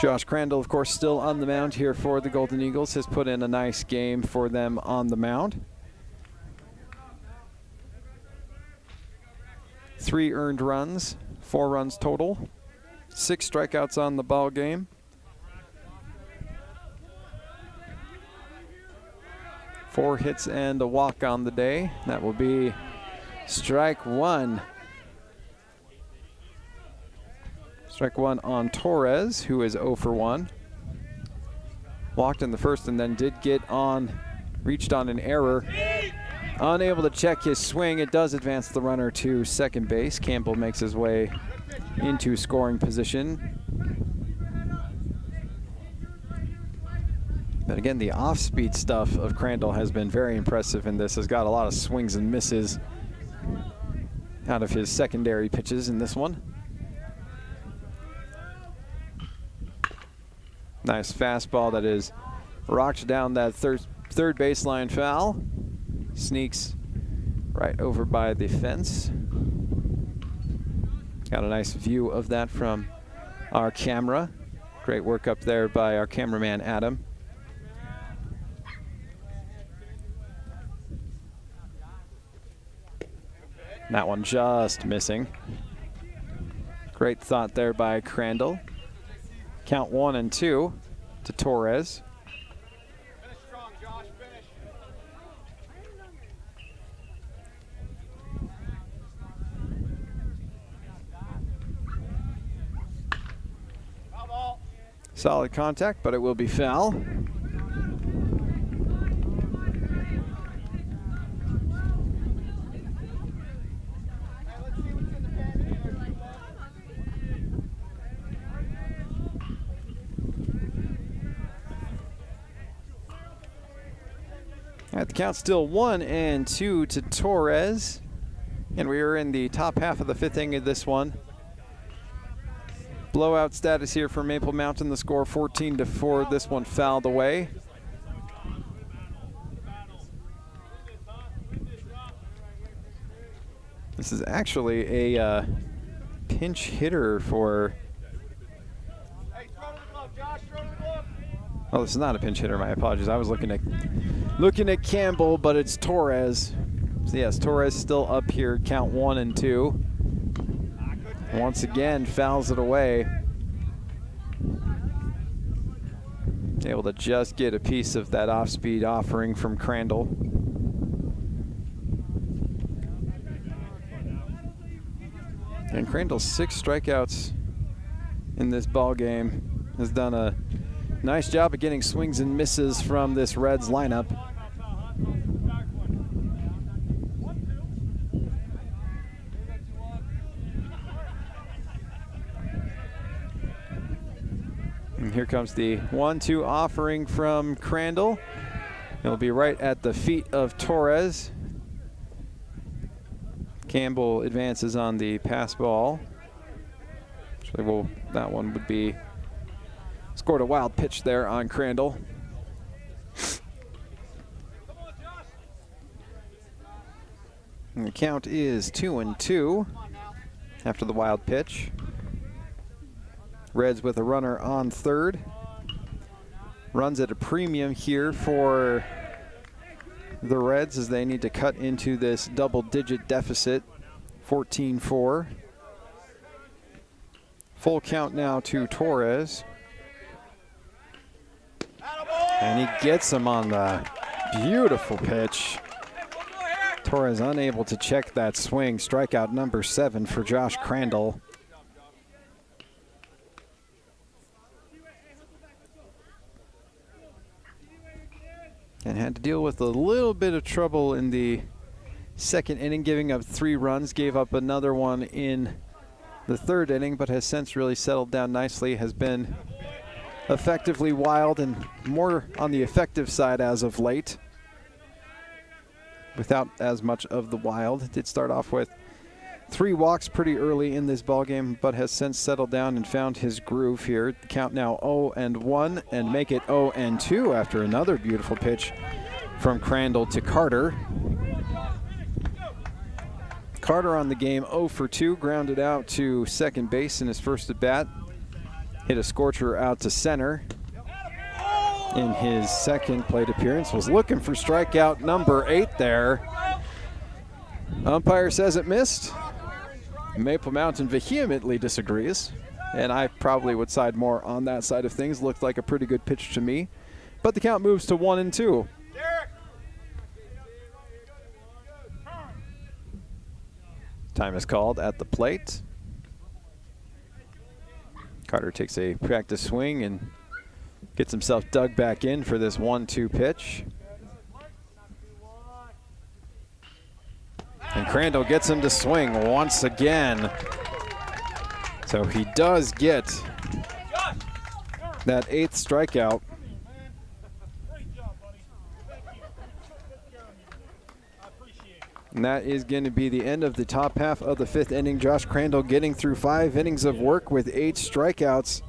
Josh Crandall, of course, still on the mound here for the Golden Eagles, has put in a nice game for them on the mound. 3 earned runs, 4 runs total, 6 strikeouts on the ball game. Four hits and a walk on the day. That will be strike 1. Strike 1 on Torres, who is 0 for 1. Walked in the first and then did get on, reached on an error. Unable to check his swing. It does advance the runner to second base. Campbell makes his way into scoring position. But again, the off-speed stuff of Crandall has been very impressive in this. Has got a lot of swings and misses out of his secondary pitches in this one. Nice fastball that is rocked down that third baseline foul. Sneaks right over by the fence. Got a nice view of that from our camera. Great work up there by our cameraman, Adam. That one just missing. Great thought there by Crandall. Count 1 and 2 to Torres. Finish strong, Josh. Finish. Foul ball. Solid contact, but it will be foul. All right, the count's still 1 and 2 to Torres. And we are in the top half of the 5th inning of this one. Blowout status here for Maple Mountain. The score 14-4. This one fouled away. This is actually a pinch hitter for... Hey, throw to the glove, Josh. Throw to the glove. Oh, this is not a pinch hitter. My apologies. I was looking at Campbell, but it's Torres. So yes, Torres still up here. Count 1 and 2. Once again, fouls it away. Able to just get a piece of that off-speed offering from Crandall. And Crandall's 6 strikeouts in this ball game. Has done a nice job of getting swings and misses from this Reds lineup. And here comes the 1-2 offering from Crandall. It'll be right at the feet of Torres. Campbell advances on the pass ball. Actually, that one would be... Scored a wild pitch there on Crandall. And the count is 2 and 2 after the wild pitch. Reds with a runner on third. Runs at a premium here for the Reds as they need to cut into this double-digit deficit, 14-4. Full count now to Torres. And he gets him on the beautiful pitch. Torres unable to check that swing. Strikeout number 7 for Josh Crandall. And had to deal with a little bit of trouble in the 2nd inning, giving up 3 runs. Gave up another one in the 3rd inning, but has since really settled down nicely. Has been effectively wild and more on the effective side as of late, without as much of the wild. Did start off with 3 walks pretty early in this ballgame, but has since settled down and found his groove here. The count now 0-1 and make it 0-2 after another beautiful pitch from Crandall to Carter. Carter on the game 0 for 2, grounded out to second base in his first at bat. Hit a scorcher out to center in his 2nd plate appearance. Was looking for strikeout number 8 there. Umpire says it missed. Maple Mountain vehemently disagrees, and I probably would side more on that side of things. Looked like a pretty good pitch to me, but the count moves to 1 and 2. Time is called at the plate. Carter takes a practice swing and gets himself dug back in for this 1-2 pitch. And Crandall gets him to swing once again. So he does get that 8th strikeout. And that is going to be the end of the top half of the 5th inning. Josh Crandall getting through 5 innings of work with 8 strikeouts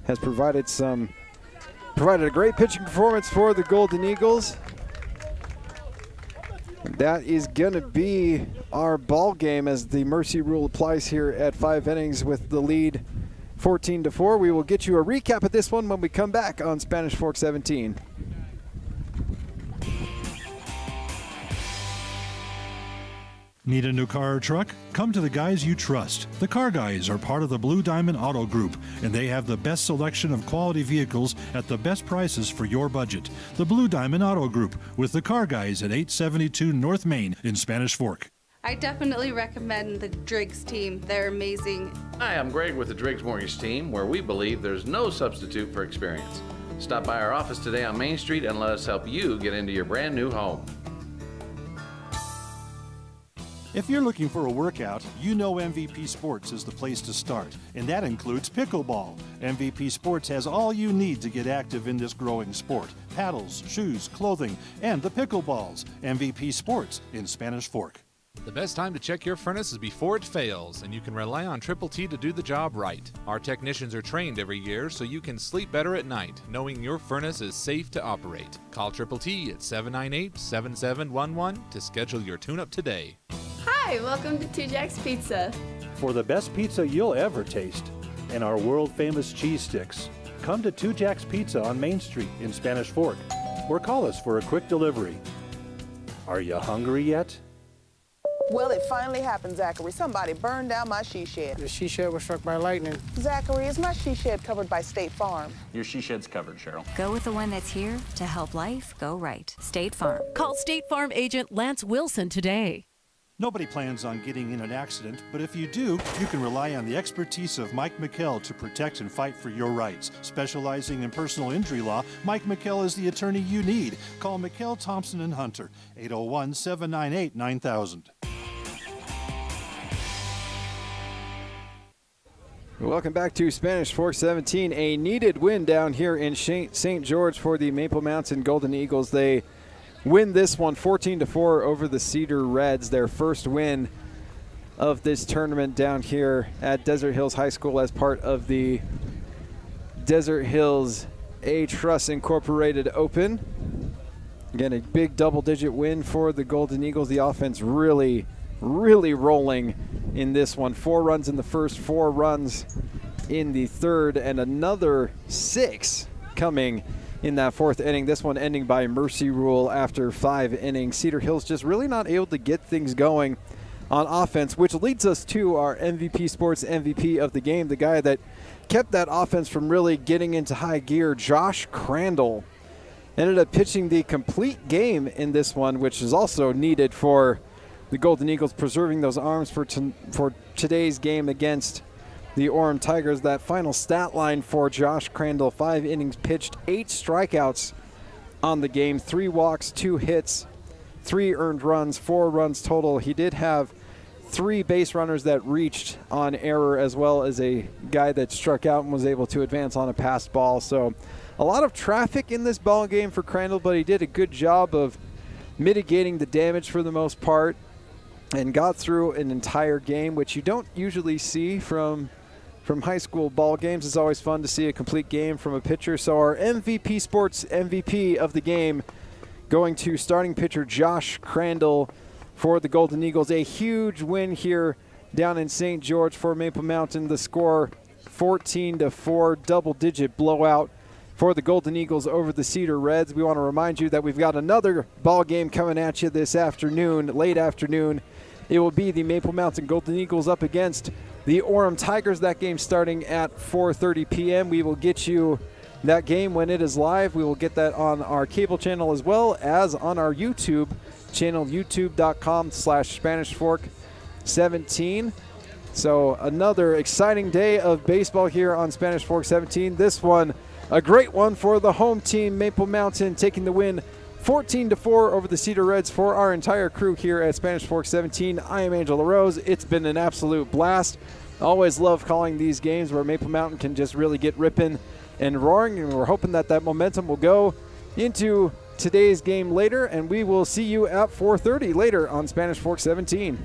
has provided a great pitching performance for the Golden Eagles. that is going to be our ball game as the mercy rule applies here at 5 innings with the lead 14-4. We will get you a recap of this one when we come back on Spanish Fork 17. Need a new car or truck? Come to the guys you trust. The Car Guys are part of the Blue Diamond Auto Group, and they have the best selection of quality vehicles at the best prices for your budget. The Blue Diamond Auto Group with the Car Guys at 872 North Main in Spanish Fork. I definitely recommend the Driggs team. They're amazing. Hi, I'm Greg with the Driggs Mortgage Team, where we believe there's no substitute for experience. Stop by our office today on Main Street and let us help you get into your brand new home. If you're looking for a workout, you know MVP Sports is the place to start, and that includes pickleball. MVP Sports has all you need to get active in this growing sport. Paddles, shoes, clothing, and the pickleballs. MVP Sports in Spanish Fork. The best time to check your furnace is before it fails, and you can rely on Triple T to do the job right. Our technicians are trained every year so you can sleep better at night, knowing your furnace is safe to operate. Call Triple T at 798-7711 to schedule your tune-up today. Hi, welcome to Two Jacks Pizza. For the best pizza you'll ever taste and our world-famous cheese sticks, come to Two Jacks Pizza on Main Street in Spanish Fork or call us for a quick delivery. Are you hungry yet? Well, it finally happened, Zachary. Somebody burned down my she shed. The she shed was struck by lightning. Zachary, is my she shed covered by State Farm? Your she shed's covered, Cheryl. Go with the one that's here to help life go right. State Farm. Call State Farm agent Lance Wilson today. Nobody plans on getting in an accident, but if you do, you can rely on the expertise of Mike McKell to protect and fight for your rights. Specializing in personal injury law, Mike McKell is the attorney you need. Call McKell, Thompson, and Hunter, 801-798-9000. Welcome back to Spanish Fork 17. A needed win down here in St. George for the Maple Mountain Golden Eagles. They win this one 14-4 over the Cedar Reds, their first win of this tournament down here at Desert Hills High School as part of the Desert Hills A-Trust Incorporated Open. Again, a big double-digit win for the Golden Eagles. The offense really rolling in this one. 4 runs in the first, 4 runs in the third, and another 6 coming in that 4th inning. This one ending by mercy rule after 5 innings. Cedar Hills just really not able to get things going on offense, which leads us to our MVP Sports MVP of the game, the guy that kept that offense from really getting into high gear, Josh Crandall. Ended up pitching the complete game in this one, which is also needed for the Golden Eagles, preserving those arms for today's game against the Orem Tigers. That final stat line for Josh Crandall: 5 innings pitched, 8 strikeouts on the game, 3 walks, 2 hits, 3 earned runs, 4 runs total. He did have 3 base runners that reached on error, as well as a guy that struck out and was able to advance on a passed ball. So a lot of traffic in this ball game for Crandall, but he did a good job of mitigating the damage for the most part and got through an entire game, which you don't usually see from high school ball games. It's always fun to see a complete game from a pitcher. So our MVP Sports MVP of the game going to starting pitcher Josh Crandall for the Golden Eagles. A huge win here down in St. George for Maple Mountain. The score 14-4, double-digit blowout for the Golden Eagles over the Cedar Reds. We want to remind you that we've got another ball game coming at you this afternoon, late afternoon. It will be the Maple Mountain Golden Eagles up against the Orem Tigers. That game starting at 4:30 p.m. We will get you that game when it is live. We will get that on our cable channel as well as on our YouTube channel, youtube.com/SpanishFork17. So another exciting day of baseball here on Spanish Fork 17. This one, a great one for the home team, Maple Mountain, taking the win 14-4 over the Cedar Reds. For our entire crew here at Spanish Fork 17, I am Angel LaRose. It's been an absolute blast. Always love calling these games where Maple Mountain can just really get ripping and roaring, and we're hoping that that momentum will go into today's game later, and we will see you at 4:30 later on Spanish Fork 17.